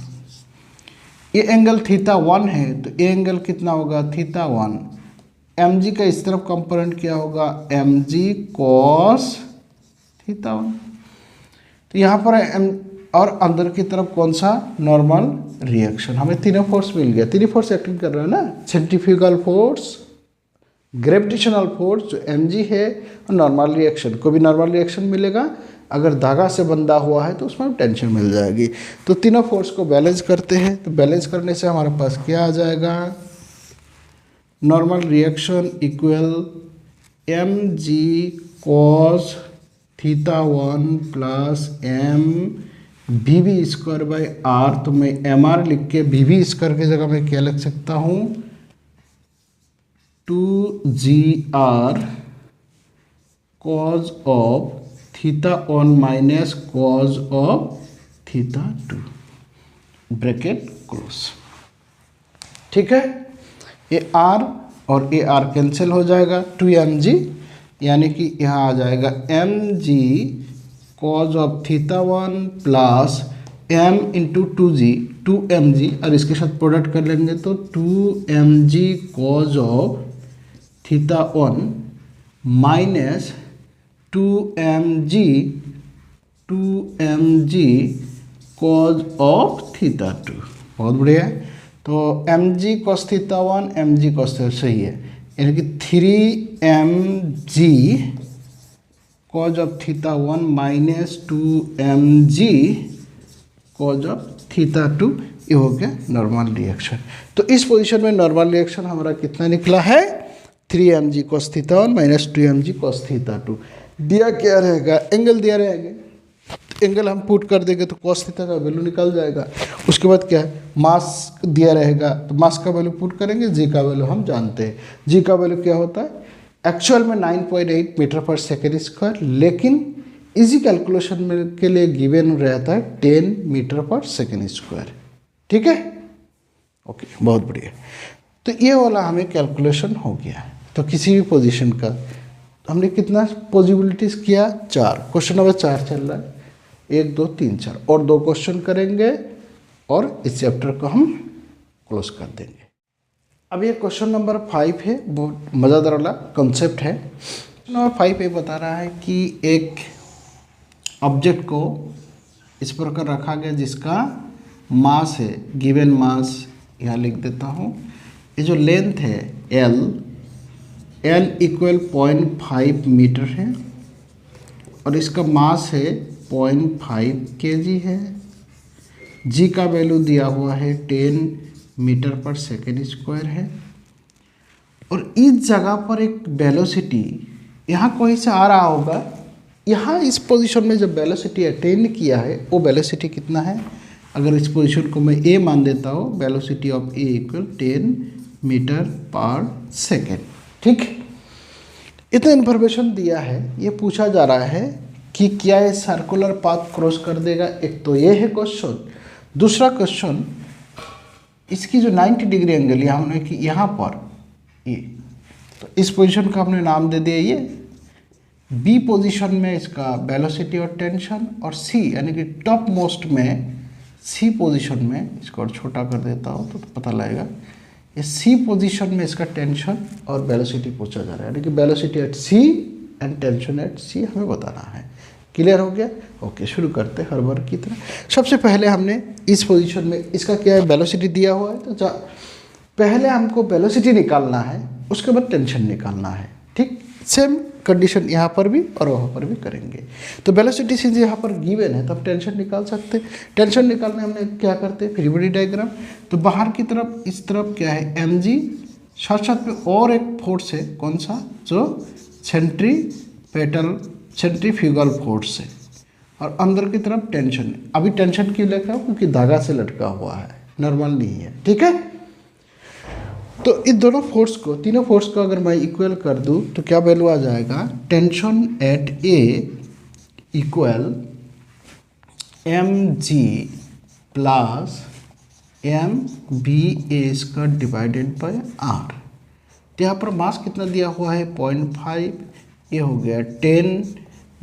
ये एंगल थीटा 1 है, तो ये एंगल कितना होगा? थीटा 1। mg का इस तरफ कंपोनेंट क्या होगा? mg cos theta 1। तो यहाँ पर और अंदर की तरफ कौन सा? Normal reaction. हमें तीनों फोर्स मिल गया, तीनों फोर्स एक्टिंग कर रहे हैं ना। सेंट्रीफ्यूगल फोर्स, ग्रेविटेशनल फोर्स जो mg है, और नॉर्मल रिएक्शन। को भी नॉर्मल रिएक्शन मिलेगा। अगर धागा से बंधा हुआ है तो उसमें टेंशन मिल जाएगी। तो तीनों फोर्स को बैलेंस करते हैं। तो बैलेंस करने से हमारे पास क्या आ जाएगा? Normal reaction equal mg cos theta 1 plus mbb square by R. तो मैं mr लिख के bb स्क्वायर की जगह में क्या लिख सकता हूँ? 2gr cos of theta 1 minus cos of theta 2, bracket close, ठीक है। ये r और ये r कैंसिल हो जाएगा, 2mg, यानी कि यहाँ आ जाएगा mg cos of theta 1 plus m into 2mg, और इसके साथ प्रोडक्ट कर लेंगे तो 2mg cos of theta 1 minus 2mg cos of theta 2। बहुत बढ़िया है। तो mg cos theta 1 mg cos theta सही है, यानी कि 3mg cos of theta 1 minus 2mg cos of theta 2। ये हो गया नॉर्मल रिएक्शन। तो इस पोजीशन में नॉर्मल रिएक्शन हमारा कितना निकला है? 3mg cos theta 1 minus 2mg cos theta 2। दिया क्या रहेगा? एंगल दिया रहेगा। एंगल हम पुट कर देंगे तो cos थीटा का वैल्यू निकल जाएगा। उसके बाद क्या है? मास दिया रहेगा, तो मास का वैल्यू पुट करेंगे। जी का वैल्यू हम जानते हैं। जी का वैल्यू क्या होता है? एक्चुअल में 9.8 मीटर पर सेकेंड स्क्वायर, लेकिन इजी कैलकुलेशन में के लिए गिवन रहता है 10 मीटर पर सेकेंड स्क्वायर। ठीक है, ओके, बहुत बढ़िया। तो ये वाला हमें कैलकुलेशन हो गया है। तो किसी भी पोजीशन का हमने कितना पॉसिबिलिटीज किया, 4। क्वेश्चन नंबर 4 चल रहा है, 1 2 3 4 और 2 क्वेश्चन करेंगे और इस चैप्टर को हम क्लोज कर देंगे। अब ये क्वेश्चन नंबर 5 है, बहुत मज़ेदार वाला कॉन्सेप्ट है। नंबर 5 ये बता रहा है कि एक ऑब्जेक्ट को इस प्रकार रखा गया जिसका मास है, गिवन मास यहाँ लिख देता हूँ। ये जो लेंथ है L इक्वल 0.5 मीटर है और इसका मास है 0.5 kg है। G का वैल्यू दिया हुआ है 10 मीटर पर सेकेंड स्क्वायर है और इस जगह पर एक वेलोसिटी यहाँ कहीं से आ रहा होगा। यहाँ इस पोजीशन में जब वेलोसिटी अटेन किया है वो वेलोसिटी कितना है, अगर इस पोजीशन को मैं A मान देता हूँ, velocity of A equal 10 metre पर सेकेंड। ठीक, इतना इन्फॉर्मेशन दिया है। ये पूछा जा रहा है कि क्या ये सर्कुलर पाथ क्रॉस कर देगा। एक तो ये है क्वेश्चन। दूसरा क्वेश्चन, इसकी जो 90 डिग्री एंगल यहाँ हमने कि यहाँ पर ये, तो इस पोजीशन का हमने नाम दे दिया ये बी पोजीशन में इसका वेलोसिटी और टेंशन, और सी यानी कि टॉप मोस्ट में सी पोजीशन में, इसको और छोटा कर देता हूँ तो पता लगेगा, ये सी पोजीशन में इसका टेंशन और वेलोसिटी पूछा जा रहा है, यानी कि velocity at C and tension at C हमें बताना है। क्लियर हो गया? ओके, शुरू करते हैं हर बार की तरह। सबसे पहले हमने इस पोजीशन में इसका क्या है, वेलोसिटी दिया हुआ है, तो पहले हमको वेलोसिटी निकालना है, उसके बाद टेंशन निकालना है। ठीक, सेम कंडीशन यहाँ पर भी और वहाँ पर भी करेंगे। तो वेलोसिटी से यहाँ पर गिवन है, तब टेंशन निकाल सकते हैं। टेंशन निकालने हमने क्या करते हैं, फ्री बॉडी डायग्राम। तो बाहर की तरफ इस तरफ क्या है mg, साथ साथ में और एक फोर्स है, कौन सा, जो सेंट्रीफ्यूगल फोर्स है, और अंदर की तरफ टेंशन है। अभी टेंशन क्यों लिखा है, क्योंकि धागा से लटका हुआ है, नॉर्मल नहीं है। ठीक है, तो इन दोनों फोर्स को, तीनों फोर्स को अगर मैं इक्वल कर दूं तो क्या वैल्यू आ जाएगा, tension eight A equal mg plus mba² divided by r। तो यहाँ पर मास कितना दिया हुआ है, 0.5, ये हो गया 10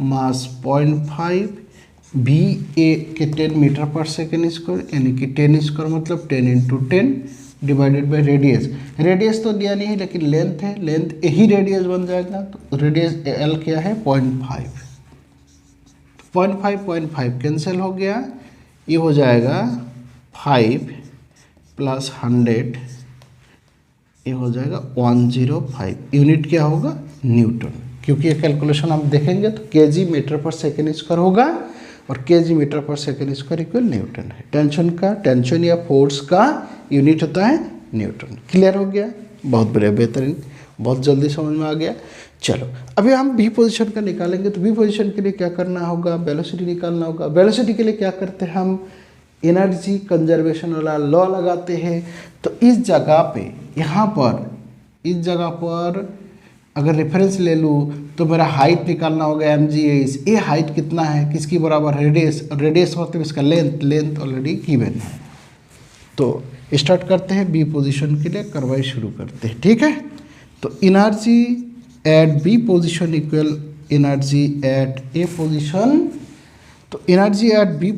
मास 0.5, बी ए के 10 मीटर पर सेकेंड स्क्वायर, यानी कि 10 स्क्वायर मतलब 10 into 10 divided by radius. Radius तो दिया नहीं है लेकिन लेंथ है, लेंथ यही रेडियस बन जाएगा। तो रेडियस एल क्या है, 0.5, 0.5 कैंसिल हो गया, ये हो जाएगा 5 प्लस 100, ये हो जाएगा 105। यूनिट क्या होगा, न्यूटन, क्योंकि ये कैलकुलेशन हम देखेंगे तो केजी मीटर पर सेकेंड स्क्वायर होगा और केजी मीटर पर सेकेंड स्क्वायर इक्वल न्यूटन है। टेंशन या फोर्स का यूनिट होता है न्यूटन। क्लियर हो गया? बहुत बढ़िया, बेहतरीन, बहुत जल्दी समझ में आ गया। चलो अभी हम बी पोजीशन का निकालेंगे। तो बी पोजीशन के लिए क्या करना होगा, वेलोसिटी निकालना होगा। वेलोसिटी के लिए क्या करते हैं, हम एनर्जी कंजर्वेशन वाला लॉ लगाते हैं। तो इस जगह पे, यहाँ पर, इस जगह पर अगर रेफरेंस ले लूँ तो मेरा हाइट निकालना होगा mg। ये हाइट कितना है, किसकी बराबर, रेडियस, और रेडियस मतलब इसका लेंथ ऑलरेडी गिवन है। तो स्टार्ट करते हैं बी पोजीशन के लिए, कार्रवाई शुरू करते हैं। ठीक है, तो energy at B position equal energy at A position. तो एनर्जी एट बी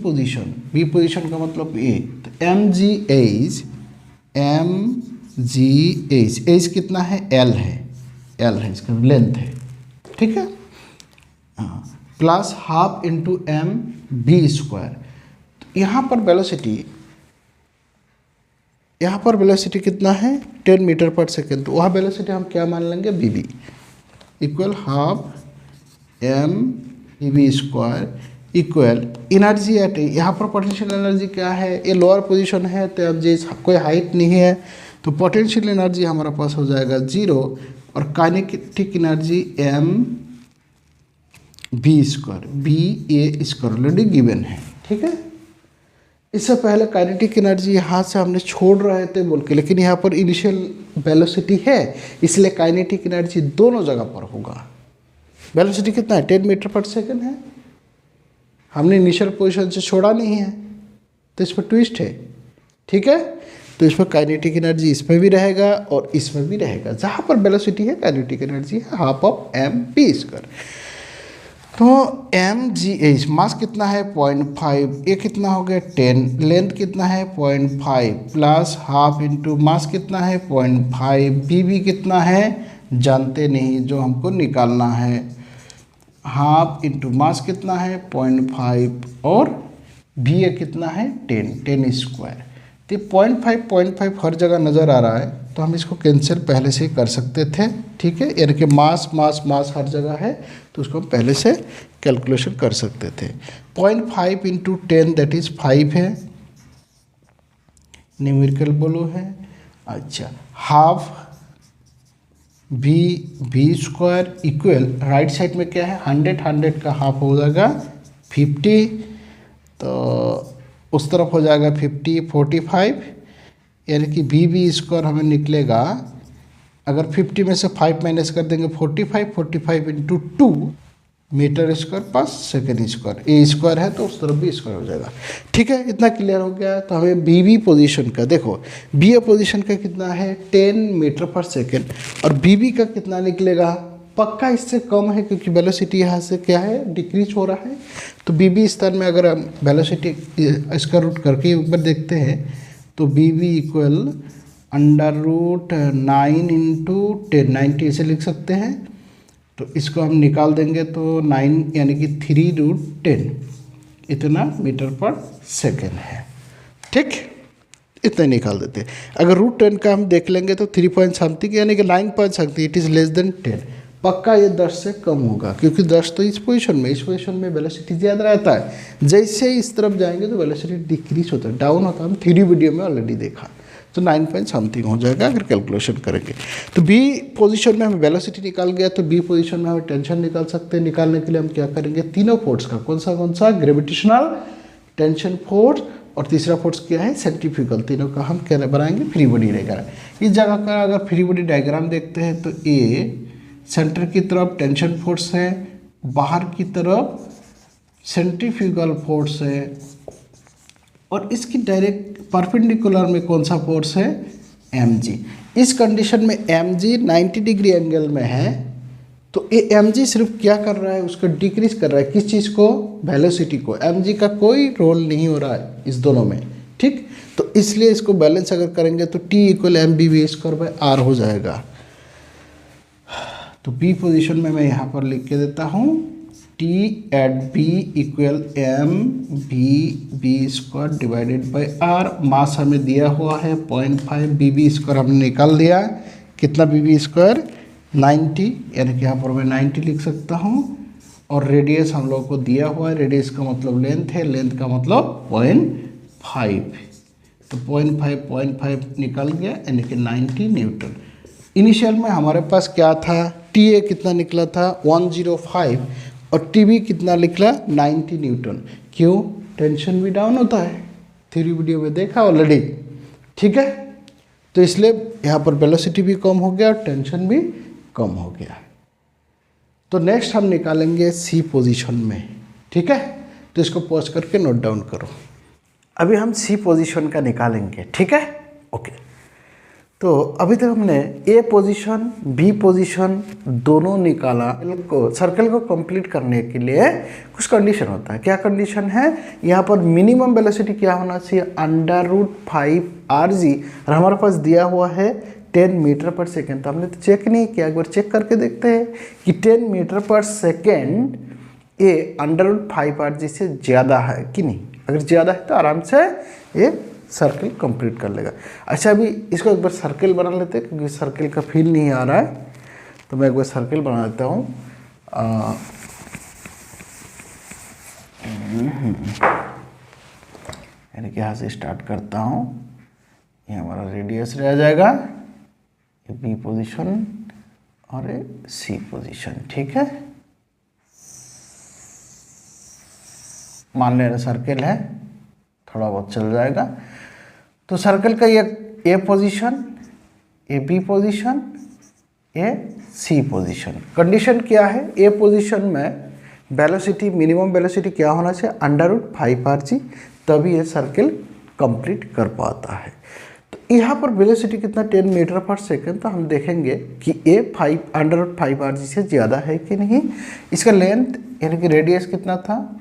पोजीशन का मतलब ए, तो mg एज कितना है, एल है, इसका लेंथ है। ठीक है, हाँ, plus half into M B square. तो यहाँ पर वेलोसिटी कितना है, 10 मीटर पर सेकेंड। तो वहाँ वेलोसिटी हम क्या मान लेंगे, bv equal half M bv square equal energy at, यहाँ पर पोटेंशियल एनर्जी क्या है, ये लोअर पोजीशन है, तो अब जैसे कोई हाइट नहीं है तो पोटेंशियल एनर्जी हमारा पास हो जाएगा 0, और kinetic energy M B square, B A square already given है। ठीक है, इससे पहले काइनेटिक एनर्जी यहाँ से हमने छोड़ रहे थे बोल के, लेकिन यहाँ पर इनिशियल वेलोसिटी है, इसलिए काइनेटिक एनर्जी दोनों जगह पर होगा। वेलोसिटी कितना है, 10 मीटर पर सेकेंड है, हमने इनिशियल पोजीशन से छोड़ा नहीं है, तो इस पर ट्विस्ट है, ठीक है। तो इस पर काइनेटिक एनर्जी इसमें भी रहेगा और इसमें भी रहेगा। जहाँ पर वेलोसिटी है काइनेटिक एनर्जी है हाफ ऑफ mv²। तो mgh मास कितना है 0.5, ये कितना हो गया 10, लेंथ कितना है 0.5 प्लस हाफ इंटू मास कितना है 0.5, bv कितना है जानते नहीं, जो हमको निकालना है हाफ इंटू मास कितना है 0.5 और va कितना है 10 तो 0.5 हर जगह नज़र आ रहा है, तो हम इसको कैंसिल पहले से ही कर सकते थे, ठीक है। यानी कि मास मास मास हर जगह है, तो उसको हम पहले से कैलकुलेशन कर सकते थे। 0.5 इंटू 10 दैट इज़ 5 है, न्यूमेरिकल बोलो है। अच्छा, half v² equal right side में क्या है 100 का हाफ हो जाएगा 50, तो उस तरफ हो जाएगा 50 45, यानी कि v² हमें निकलेगा, अगर 50 में से 5 माइनस कर देंगे 45 इंटू 2 मीटर स्क्वायर पर सेकेंड स्क्वायर, ए स्क्वायर है तो उस तरफ भी स्क्वायर हो जाएगा, ठीक है। इतना क्लियर हो गया। तो हमें bv पोजीशन का देखो, bA पोजीशन का कितना है 10 मीटर पर सेकेंड और bv का कितना निकलेगा, पक्का इससे कम है क्योंकि वेलोसिटी यहाँ से क्या है डिक्रीज हो रहा है। तो bv स्थान में अगर हम वेलोसिटी इसका रूट करके ऊपर देखते हैं तो bv इक्वल √9 इंटू 10, 90 ऐसे लिख सकते हैं। तो इसको हम निकाल देंगे तो 9 यानी कि 3√10 इतना मीटर पर सेकेंड है, ठीक, इतना निकाल देते हैं। अगर √10 का हम देख लेंगे तो 3 पॉइंट समथिंग यानी कि 9 point something, it is less than 10, पक्का ये 10 से कम होगा क्योंकि 10 तो इस पोजीशन में वेलोसिटी ज़्यादा रहता है, जैसे इस तरफ जाएंगे तो वेलोसिटी डिक्रीज होता है, डाउन होता है, हम 3D वीडियो में ऑलरेडी देखा। तो 9 पॉइंट समथिंग हो जाएगा अगर कैलकुलेशन करेंगे। तो बी पोजीशन में हमें वेलोसिटी निकाल गया, तो बी पोजीशन में हमें टेंशन निकाल सकते हैं। निकालने के लिए हम क्या करेंगे, तीनों फोर्स का कौन सा ग्रेविटेशनल, टेंशन फोर्स और तीसरा फोर्स क्या है सेंट्रीफ्यूगल, तीनों का हम क्या बनाएंगे फ्री बॉडी डायग्राम। इस जगह का अगर फ्री बॉडी डायग्राम देखते हैं तो ए सेंटर की तरफ टेंशन फोर्स है, बाहर की तरफ सेंट्रीफ्यूगल फोर्स है और इसकी डायरेक्ट परपेंडिकुलर में कौन सा फोर्स है mg। इस कंडीशन में mg 90 डिग्री एंगल में है, तो ये mg सिर्फ क्या कर रहा है उसको डिक्रीज कर रहा है, किस चीज़ को, वेलोसिटी को। mg का कोई रोल नहीं हो रहा है इस दोनों में, ठीक। तो इसलिए इसको बैलेंस अगर करेंगे तो t इक्वल mv²/r हो जाएगा। तो बी पोजीशन में मैं यहाँ पर लिख के देता हूँ t at b equal mv²/r। मास हमें दिया हुआ है 0.5, bv² हमने निकाल दिया, कितना bv², 90, यानी कि यहाँ पर मैं 90 लिख सकता हूँ। और रेडियस हम लोगों को दिया हुआ है, रेडियस का मतलब लेंथ है, लेंथ का मतलब 0.5, तो 0.5 निकल गया यानी कि 90 न्यूटन। इनिशियल में हमारे पास क्या था, TA कितना निकला था 105 और TB कितना निकला 90 न्यूटन। क्यों, टेंशन भी डाउन होता है, 3 वीडियो में देखा ऑलरेडी, ठीक है। तो इसलिए यहाँ पर वेलोसिटी भी कम हो गया और टेंशन भी कम हो गया। तो नेक्स्ट हम निकालेंगे C पोजीशन में, ठीक है। तो इसको पॉज करके नोट डाउन करो। अभी हम C पोजीशन का निकालेंगे, ठीक है, ओके। तो अभी तक हमने A पोजीशन, B पोजीशन दोनों निकाला। सर्कल को कंप्लीट करने के लिए कुछ कंडीशन होता है। क्या कंडीशन है, यहाँ पर मिनिमम वेलोसिटी क्या होना चाहिए √5rg, और हमारे पास दिया हुआ है 10 मीटर पर सेकेंड। तो हमने तो चेक नहीं किया, एक बार चेक करके देखते हैं कि 10 मीटर पर सेकेंड ये √5rg से ज़्यादा है कि नहीं। अगर ज़्यादा है तो आराम से ये सर्कल कंप्लीट कर लेगा। अच्छा, अभी इसको एक बार सर्कल बना लेते हैं क्योंकि सर्कल का फील नहीं आ रहा है, तो मैं एक बार सर्कल बना देता हूँ। यानी कि यहाँ से स्टार्ट करता हूँ, ये हमारा रेडियस रह जाएगा, ये बी पोजीशन और ये सी पोजीशन, ठीक है। मान लेना सर्कल है, थोड़ा बहुत चल जाएगा। तो सर्कल का ये A position, a B position, a C position. Condition क्या है, ए पोजीशन में वेलोसिटी, मिनिमम वेलोसिटी क्या होना चाहिए, √5r(g), तभी ये सर्किल कंप्लीट कर पाता है। तो यहाँ पर वेलोसिटी कितना, 10 मीटर पर सेकेंड। तो हम देखेंगे कि ए √5r(g) से ज़्यादा है कि नहीं। इसका लेंथ यानी कि रेडियस कितना था,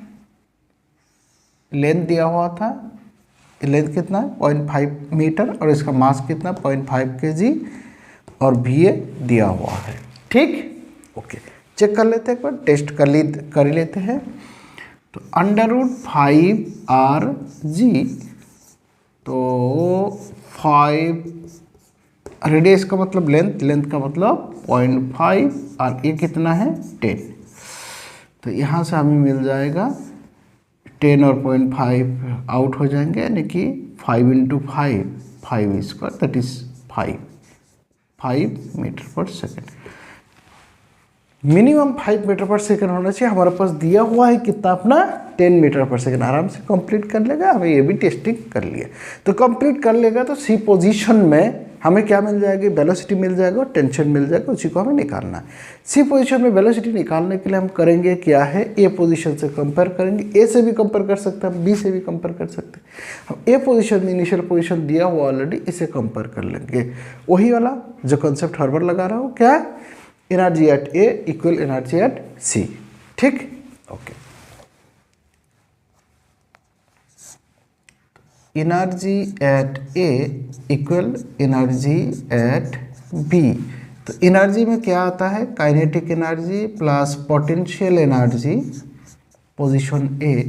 लेंथ दिया हुआ था, लेंथ कितना है 0.5 मीटर, और इसका मास कितना 0.5 kg, और VA दिया हुआ है। ठीक, ओके, चेक कर लेते हैं, एक बार टेस्ट कर लेते हैं। तो √5r(g), तो 5 रेडियस का मतलब लेंथ, लेंथ का मतलब 0.5, और ये कितना है 10। तो यहाँ से हमें मिल जाएगा 10 और 0.5 आउट हो जाएंगे, यानी कि 5 × 5, 5² दैट इज 5 मीटर पर सेकेंड। मिनिमम 5 मीटर पर सेकेंड होना चाहिए। हमारे पास दिया हुआ है कितना, अपना 10 मीटर पर सेकेंड। आराम से कंप्लीट कर लेगा। हमें ये भी टेस्टिंग कर लिया, तो कंप्लीट कर लेगा। तो सी पोजीशन में हमें क्या मिल जाएगी, वेलोसिटी मिल जाएगा और टेंशन मिल जाएगा, उसी को हमें निकालना है। सी पोजीशन में वेलोसिटी निकालने के लिए हम करेंगे क्या है, ए पोजीशन से कंपेयर करेंगे। ए से भी कंपेयर कर सकते हैं हम, बी से भी कंपेयर कर सकते हैं हम। ए पोजीशन में इनिशियल पोजीशन दिया हुआ ऑलरेडी, इसे कंपेयर कर लेंगे। वही वाला जो कंसेप्ट हर बार लगा रहा हूँ, क्या, energy at A equal energy at C. ठीक, okay. Energy at A equal energy at B. तो एनर्जी में क्या आता है, kinetic energy plus potential energy position A,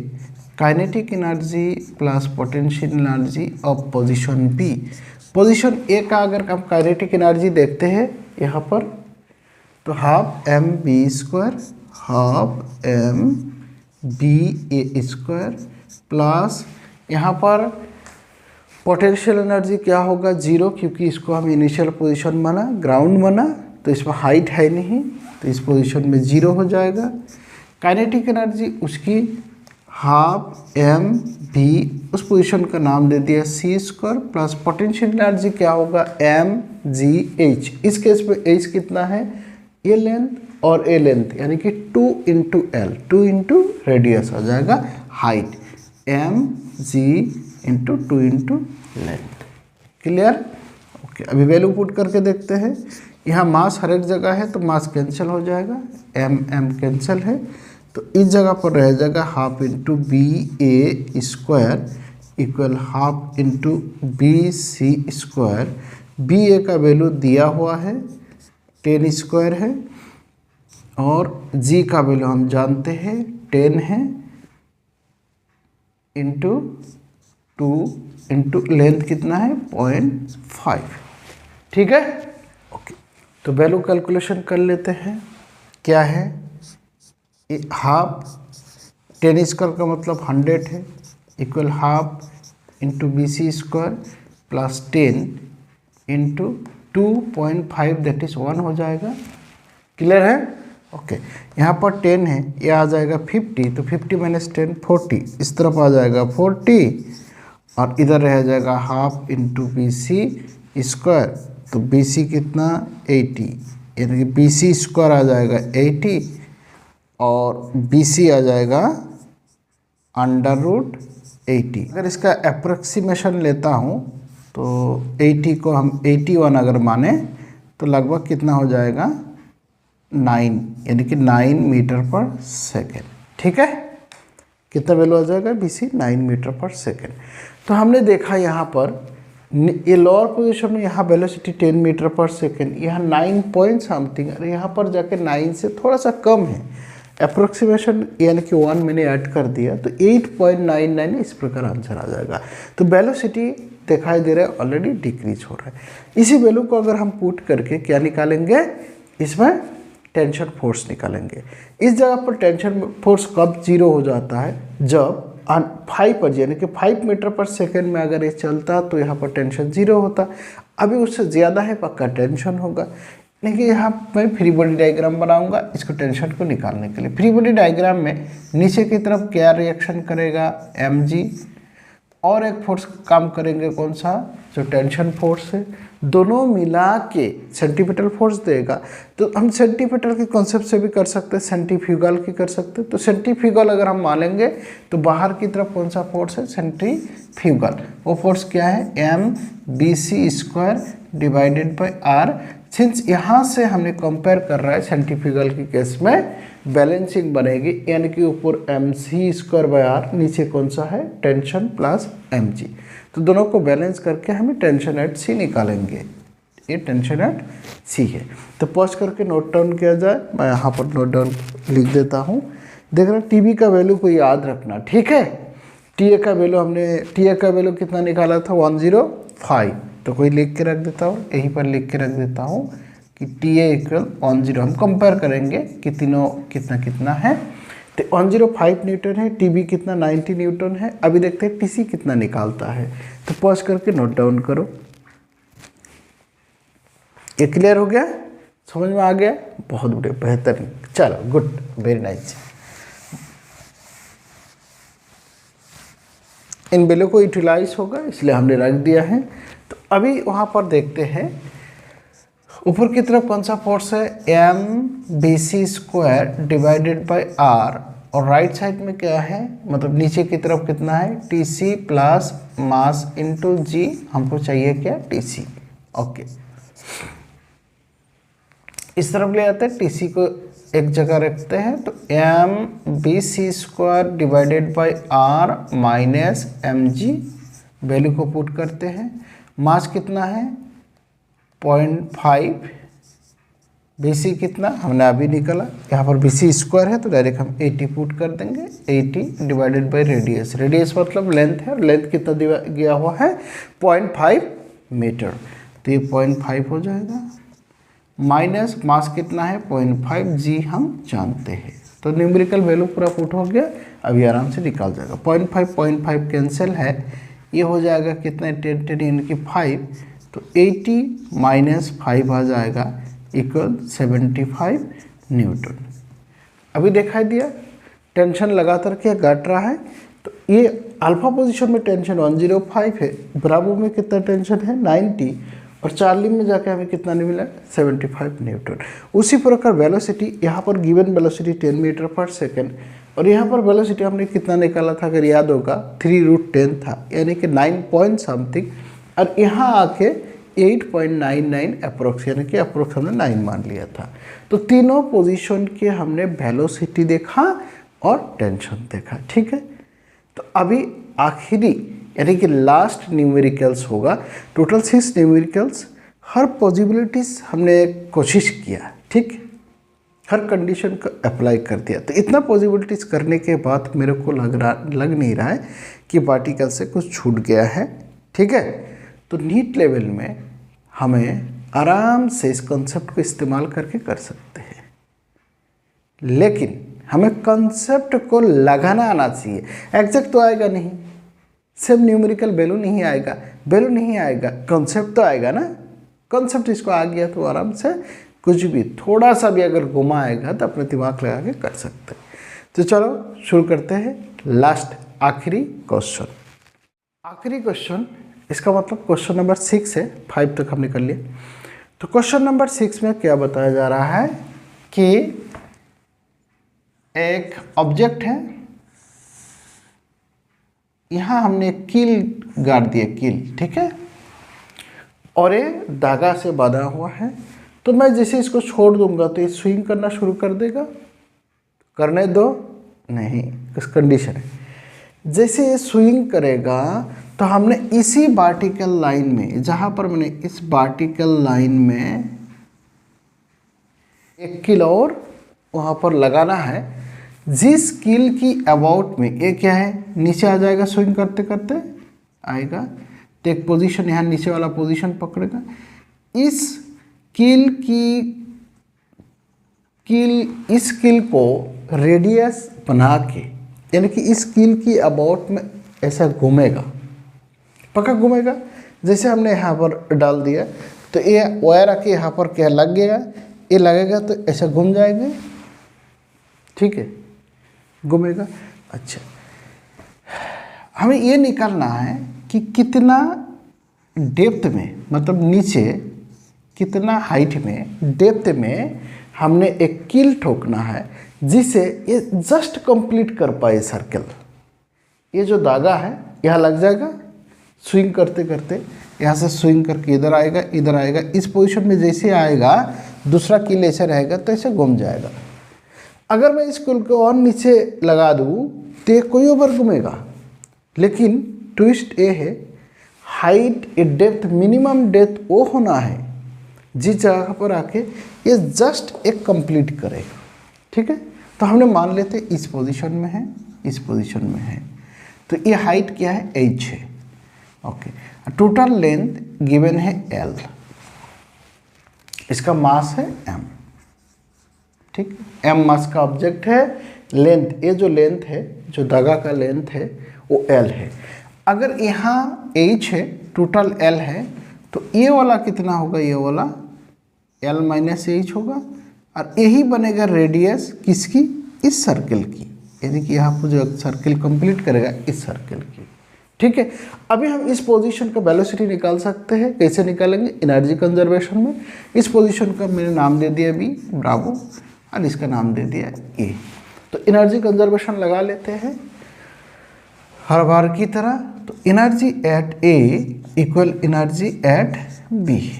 kinetic energy plus potential energy of position B. Position A का अगर हम kinetic energy देखते हैं यहाँ पर, तो ½ mv², प्लस यहाँ पर पोटेंशियल एनर्जी क्या होगा 0, क्योंकि इसको हम इनिशियल पोजीशन माना, ग्राउंड माना, तो इसमें हाइट है नहीं, तो इस पोजीशन में 0 हो जाएगा। काइनेटिक एनर्जी उसकी ½ उस पोजीशन का नाम दे दिया c², प्लस पोटेंशियल एनर्जी क्या होगा mgh। इस केस में h कितना है, ए लेंथ और ए लेंथ, यानी कि 2 × L, 2 × रेडियस आ जाएगा height, mg × 2 × length. Clear, okay. अभी वैल्यू पुट करके देखते हैं। यहाँ मास हर एक जगह है, तो मास कैंसिल हो जाएगा, m कैंसिल है, तो इस जगह पर रह जाएगा ½ × BA² इक्वल ½ × BC²। BA का वैल्यू दिया हुआ है 10² है, और G का वैल्यू हम जानते हैं 10 है, इंटू 2 इंटू लेंथ कितना है 0.5। ठीक है, ओके। तो वैल्यू कैलकुलेशन कर लेते हैं। क्या है, ½ 10² का मतलब 100 है, equal ½ × BC² plus 10 into 2.5 that is 1 हो जाएगा। क्लियर है, ओके। यहाँ पर 10 है, ये आ जाएगा 50, तो 50 - 10 40, इस तरफ आ जाएगा 40, और इधर रह जाएगा ½ × BC², तो BC कितना 80, यानी कि BC² आ जाएगा 80, और BC आ जाएगा √80। अगर इसका अप्रोक्सीमेशन लेता हूँ, तो 80 को हम 81 अगर माने, तो लगभग कितना हो जाएगा 9, यानी कि 9 मीटर पर सेकेंड। ठीक है, कितना वैल्यू आ जाएगा BC 9 मीटर पर सेकेंड। तो हमने देखा यहाँ पर ये लोअर पोजीशन में यहाँ वेलोसिटी 10 मीटर पर सेकेंड, यहाँ 9 पॉइंट समथिंग, और यहाँ पर जाके 9 से थोड़ा सा कम है। अप्रोक्सीमेशन यानी कि 1 मैंने ऐड कर दिया, तो 8.99 इस प्रकार आंसर आ जाएगा। तो वेलोसिटी दिखाई दे रहा है ऑलरेडी डिक्रीज हो रहा है। इसी वैल्यू को अगर हम पुट करके क्या निकालेंगे, इसमें टेंशन फोर्स निकालेंगे। इस जगह पर टेंशन फोर्स कब 0 हो जाता है, जब 5 पर, यानी कि 5 मीटर पर सेकेंड में अगर ये चलता, तो यहाँ पर टेंशन 0 होता। अभी उससे ज़्यादा है, पक्का टेंशन होगा। लेकिन यहाँ मैं फ्री बॉडी डायग्राम बनाऊंगा इसको टेंशन को निकालने के लिए। फ्री बॉडी डायग्राम में नीचे की तरफ क्या रिएक्शन करेगा mg, और एक फोर्स काम करेंगे, कौन सा, जो टेंशन फोर्स है, दोनों मिला के सेंटीपिटल फोर्स देगा। तो हम सेंटीपिटल के कॉन्सेप्ट से भी कर सकते हैं, सेंट्रीफ्यूगल की कर सकते हैं। तो सेंट्रीफ्यूगल अगर हम मानेंगे तो बाहर की तरफ कौन सा फोर्स है, सेंट्रीफ्यूगल। वो फोर्स क्या है, mBc² divided by r। Since यहाँ से हमने कंपेयर कर रहा है सेंट्रीफ्यूगल के केस में बैलेंसिंग बनेगी, यानी कि ऊपर mc²/r, नीचे कौन सा है, टेंशन प्लस mg। तो दोनों को बैलेंस करके हमें टेंशन एट c निकालेंगे। ये टेंशन एट c है। तो पॉज करके नोट डाउन किया जाए, मैं यहाँ पर नोट डाउन लिख देता हूँ। देख रहे टीबी का वैल्यू को याद रखना, ठीक है। टीए का वैल्यू कितना निकाला था, 105। तो कोई लिख के रख देता हूँ, यहीं पर लिख के रख देता हूँ कि TA = 10। हम कंपेयर करेंगे कि तीनों कितना कितना है। तो 105 न्यूटन है, TB कितना 90 न्यूटन है। अभी देखते हैं TC कितना निकालता है। तो पॉज करके नोट डाउन करो। ये क्लियर हो गया, समझ में आ गया, बहुत बढ़िया, बेहतरीन, चलो गुड, वेरी नाइस। इन वैल्यू को यूटिलाइज होगा इसलिए हमने रख दिया है। तो अभी वहाँ पर देखते हैं ऊपर की तरफ कौन सा फोर्स है, mBc² डिवाइडेड बाई r, और राइट साइड में क्या है, मतलब नीचे की तरफ कितना है, TC plus mass into g। हमको चाहिए क्या, TC। ओके, इस तरफ ले आते हैं, TC को एक जगह रखते हैं। तो mBc² divided by r minus mg, value को पुट करते हैं। मास कितना है, 0.5, BC कितना हमने अभी निकाला, यहाँ पर BC² है तो डायरेक्ट हम 80 पुट कर देंगे। 80 डिवाइडेड बाई रेडियस, रेडियस मतलब लेंथ है, और लेंथ कितना दिया गया हुआ है, 0.5 मीटर। तो ये 0.5 हो जाएगा, माइनस मास कितना है, 0.5 g हम जानते हैं। तो न्यूमेरिकल वैल्यू पूरा पुट हो गया, अभी आराम से निकाल जाएगा। 0.5 कैंसिल है, ये हो जाएगा कितना, 10 यानी कि 5। तो 80 माइनस 5 आ जाएगा इक्वल 75 न्यूटन। अभी दिखाई दिया, टेंशन लगातार क्या घट रहा है। तो ये अल्फा पोजीशन में टेंशन 105 है, ब्रावो में कितना टेंशन है, 90, और चार्ली में जाके हमें कितना नहीं मिला, 75 न्यूटन। उसी प्रकार वेलोसिटी, यहाँ पर गिवन वेलोसिटी 10 मीटर पर सेकेंड, और यहाँ पर वेलोसिटी हमने कितना निकाला था, अगर याद होगा 3√10 था, यानी कि 9 पॉइंट समथिंग, और यहाँ आके 8.99 अप्रोक्स, यानी कि अप्रोक्स हमने 9 मान लिया था। तो तीनों पोजीशन के हमने वेलोसिटी देखा और टेंशन देखा, ठीक है। तो अभी आखिरी यानी कि लास्ट न्यूमेरिकल्स होगा। टोटल 6 न्यूमेरिकल्स, हर पॉसिबिलिटीज हमने कोशिश किया, ठीक, हर कंडीशन को अप्लाई कर दिया। तो इतना पॉसिबिलिटीज करने के बाद मेरे को लग नहीं रहा है कि पार्टिकल से कुछ छूट गया है, ठीक है। तो नीट लेवल में हमें आराम से इस कॉन्सेप्ट को इस्तेमाल करके कर सकते हैं, लेकिन हमें कॉन्सेप्ट को लगाना आना चाहिए। एग्जैक्ट तो आएगा नहीं, सेम न्यूमेरिकल वैल्यू नहीं आएगा, कॉन्सेप्ट तो आएगा ना। कॉन्सेप्ट इसको आ गया तो आराम से कुछ भी थोड़ा सा भी अगर घुमाएगा तो अपने दिमाग लगा के कर सकते हैं। तो चलो शुरू करते हैं लास्ट आखिरी क्वेश्चन। आखिरी क्वेश्चन, इसका मतलब क्वेश्चन नंबर 6 है, 5 तक हमने कर लिया। तो क्वेश्चन नंबर 6 में क्या बताया जा रहा है कि एक ऑब्जेक्ट है, यहाँ हमने कील गाड़ दिया, कील, ठीक है, और ये धागा से बांधा हुआ है। तो मैं जैसे इसको छोड़ दूंगा तो ये स्विंग करना शुरू कर देगा, करने दो, नहीं, इस कंडीशन है। जैसे ये स्विंग करेगा तो हमने इसी वर्टिकल लाइन में, जहाँ पर मैंने इस वर्टिकल लाइन में एक कील और वहाँ पर लगाना है। जिस कील की अबाउट में ये क्या है, नीचे आ जाएगा, स्विंग करते करते आएगा, तो एक पोजीशन यहाँ नीचे वाला पोजीशन पकड़ेगा। इस कील को रेडियस बना के, यानी कि इस कील की अबाउट में ऐसा घूमेगा, पक्का घूमेगा। जैसे हमने यहाँ पर डाल दिया तो ये वायर आके यहाँ पर क्या लग गया, ये लगेगा तो ऐसा घूम जाएगा, ठीक है, घूमेगा। अच्छा, हमें ये निकालना है कि कितना डेप्थ में, मतलब नीचे कितना हाइट में, डेप्थ में हमने एक कील ठोकना है जिससे ये जस्ट कंप्लीट कर पाए सर्कल। ये जो धागा है यहाँ लग जाएगा, स्विंग करते करते यहाँ से स्विंग करके इधर आएगा, इधर आएगा, इस पोजीशन में जैसे आएगा दूसरा कील ऐसे रहेगा तो ऐसे घूम जाएगा। अगर मैं इस कील को और नीचे लगा दूँ तो ये कोई ओवर घूमेगा, लेकिन ट्विस्ट ये है हाइट ए डेप्थ, मिनिमम डेप्थ वो होना है जिस जगह पर आके ये जस्ट एक कंप्लीट करे। ठीक है, तो हमने मान लेते इस पोजीशन में है, इस पोजीशन में है, तो ये हाइट क्या है, h है। ओके, टोटल लेंथ गिवन है l, इसका मास है m। ठीक, m मास का ऑब्जेक्ट है, लेंथ, ये जो लेंथ है, जो धागा का लेंथ है वो l है। अगर यहाँ h है, टोटल l है, तो ये वाला कितना होगा, ये वाला l माइनस h होगा, और यही बनेगा रेडियस किसकी, इस सर्कल की, यानी कि यहाँ पर जो सर्कल कंप्लीट करेगा इस सर्कल की। ठीक है, अभी हम इस पोजीशन का वेलोसिटी निकाल सकते हैं। कैसे निकालेंगे, एनर्जी कंजर्वेशन में। इस पोजीशन का मैंने नाम दे दिया बी, ब्रावो, और इसका नाम दे दिया ए। तो एनर्जी कंजर्वेशन लगा लेते हैं हर बार की तरह। तो energy at A equal energy at B.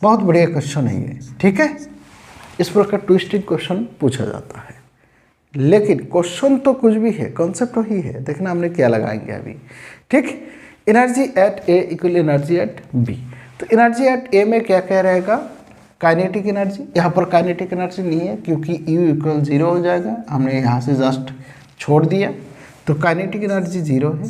बहुत बढ़िया क्वेश्चन है ये। ठीक है, इस प्रकार ट्विस्टेड क्वेश्चन पूछा जाता है, लेकिन क्वेश्चन तो कुछ भी है, कॉन्सेप्ट वही है। देखना हमने क्या लगाएंगे अभी। ठीक, energy at A equal energy at B. तो एनर्जी एट ए में क्या क्या रहेगा, काइनेटिक एनर्जी। यहाँ पर काइनेटिक एनर्जी नहीं है क्योंकि U इक्वल 0 हो जाएगा, हमने यहाँ से जस्ट छोड़ दिया, तो काइनेटिक एनर्जी 0 है।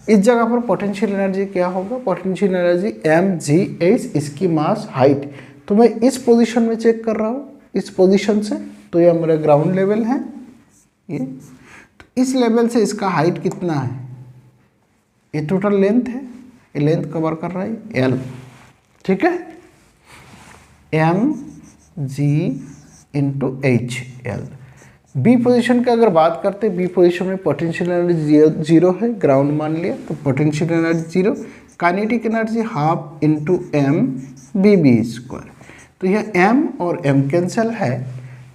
इस जगह पर पोटेंशियल एनर्जी क्या होगा, पोटेंशियल एनर्जी mgh, इसकी मास हाइट। तो मैं इस पोजीशन में चेक कर रहा हूँ, इस पोजीशन से, तो ये मेरा ग्राउंड लेवल है ये, तो इस लेवल से इसका हाइट कितना है, ये टोटल लेंथ है, ये लेंथ कवर कर रहा है l। ठीक है, mg into H L. B position की अगर बात करते, बी पोजीशन में पोटेंशियल एनर्जी 0 है, ग्राउंड मान लिया, तो potential energy 0, kinetic energy half into M B B square. तो यह m और m कैंसिल है,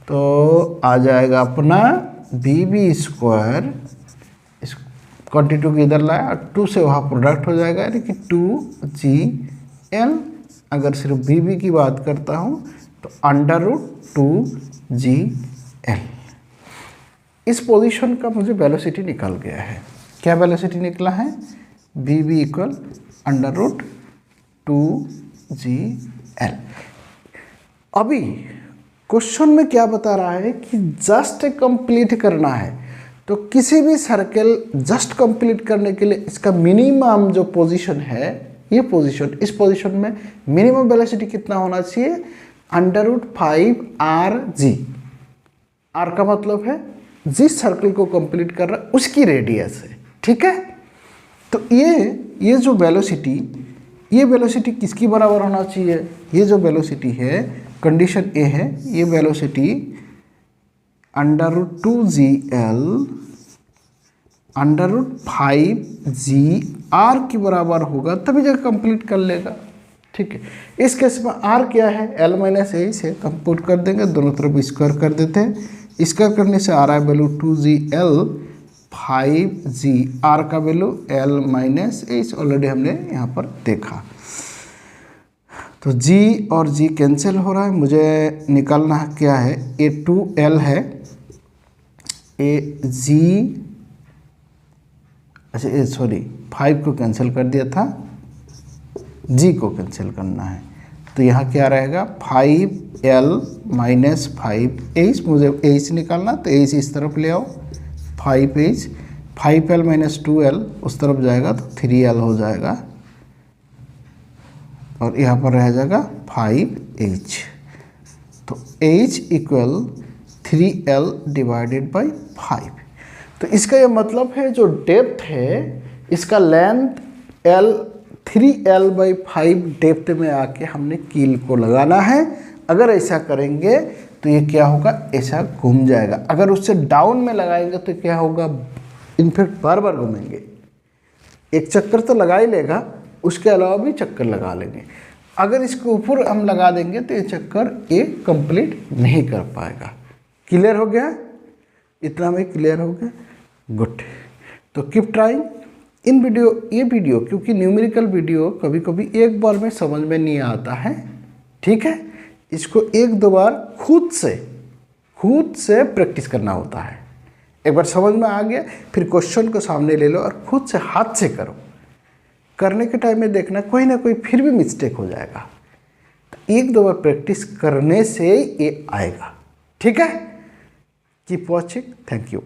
तो आ जाएगा अपना बी बी स्क्वायर, इस क्वांटिटी को इधर लाया और 2 से वहाँ प्रोडक्ट हो जाएगा, यानी कि 2gl। अगर सिर्फ बी बी की बात करता हूँ तो √2gl। इस पोजीशन का मुझे वेलोसिटी निकल गया है। क्या वेलोसिटी निकला है, बी बी इक्वल √2gl। अभी क्वेश्चन में क्या बता रहा है कि जस्ट कंप्लीट करना है, तो किसी भी सर्कल जस्ट कंप्लीट करने के लिए इसका मिनिमम जो पोजीशन है, ये पोजीशन, इस पोजीशन में मिनिमम वेलोसिटी कितना होना चाहिए, √5rg। r का मतलब है जिस सर्कल को कंप्लीट कर रहा है उसकी रेडियस है। ठीक है, तो ये जो वेलोसिटी, ये वेलोसिटी किसकी बराबर होना चाहिए, ये जो वेलोसिटी है, कंडीशन ए है, ये वेलोसिटी √2gl √5gr की बराबर होगा, तभी जगह कंप्लीट कर लेगा। ठीक है, इस केस में r क्या है, l माइनस ए से कंप्यूट कर देंगे, दोनों तरफ स्क्वायर कर देते हैं। स्क्वायर करने से आ रहा है वैल्यू 2gl 5g, r का वैल्यू l माइनस ए, ऑलरेडी हमने यहाँ पर देखा। तो g और g कैंसिल हो रहा है, मुझे निकालना क्या है, ये 2l है, ये g, अच्छा ये सॉरी 5 को कैंसिल कर दिया था, g को कैंसिल करना है, तो यहाँ क्या रहेगा 5l माइनस 5h, मुझे h निकालना, तो h इस तरफ ले आओ, 5h, 5l माइनस 2l उस तरफ जाएगा तो 3l हो जाएगा, और यहाँ पर रह जाएगा 5h। तो h equal 3l divided by 5। तो इसका ये मतलब है जो डेप्थ है, इसका लेंथ l 3l/5 डेप्थ में आके हमने कील को लगाना है। अगर ऐसा करेंगे तो ये क्या होगा, ऐसा घूम जाएगा। अगर उससे डाउन में लगाएंगे तो क्या होगा, इनफैक्ट बार बार घूमेंगे। एक चक्कर तो लगा ही लेगा, उसके अलावा भी चक्कर लगा लेंगे। अगर इसके ऊपर हम लगा देंगे तो ये चक्कर ये कंप्लीट नहीं कर पाएगा। क्लियर हो गया? इतना में क्लियर हो गया? गुड। तो कीप ट्राइंग। ये वीडियो क्योंकि न्यूमेरिकल वीडियो कभी कभी एक बार में समझ में नहीं आता है, ठीक है, इसको एक दो बार खुद से प्रैक्टिस करना होता है। एक बार समझ में आ गया फिर क्वेश्चन को सामने ले लो और खुद से हाथ से करो। करने के टाइम में देखना कोई ना कोई फिर भी मिस्टेक हो जाएगा, तो एक दो बार प्रैक्टिस करने से ये आएगा, ठीक है। Keep watching, thank you.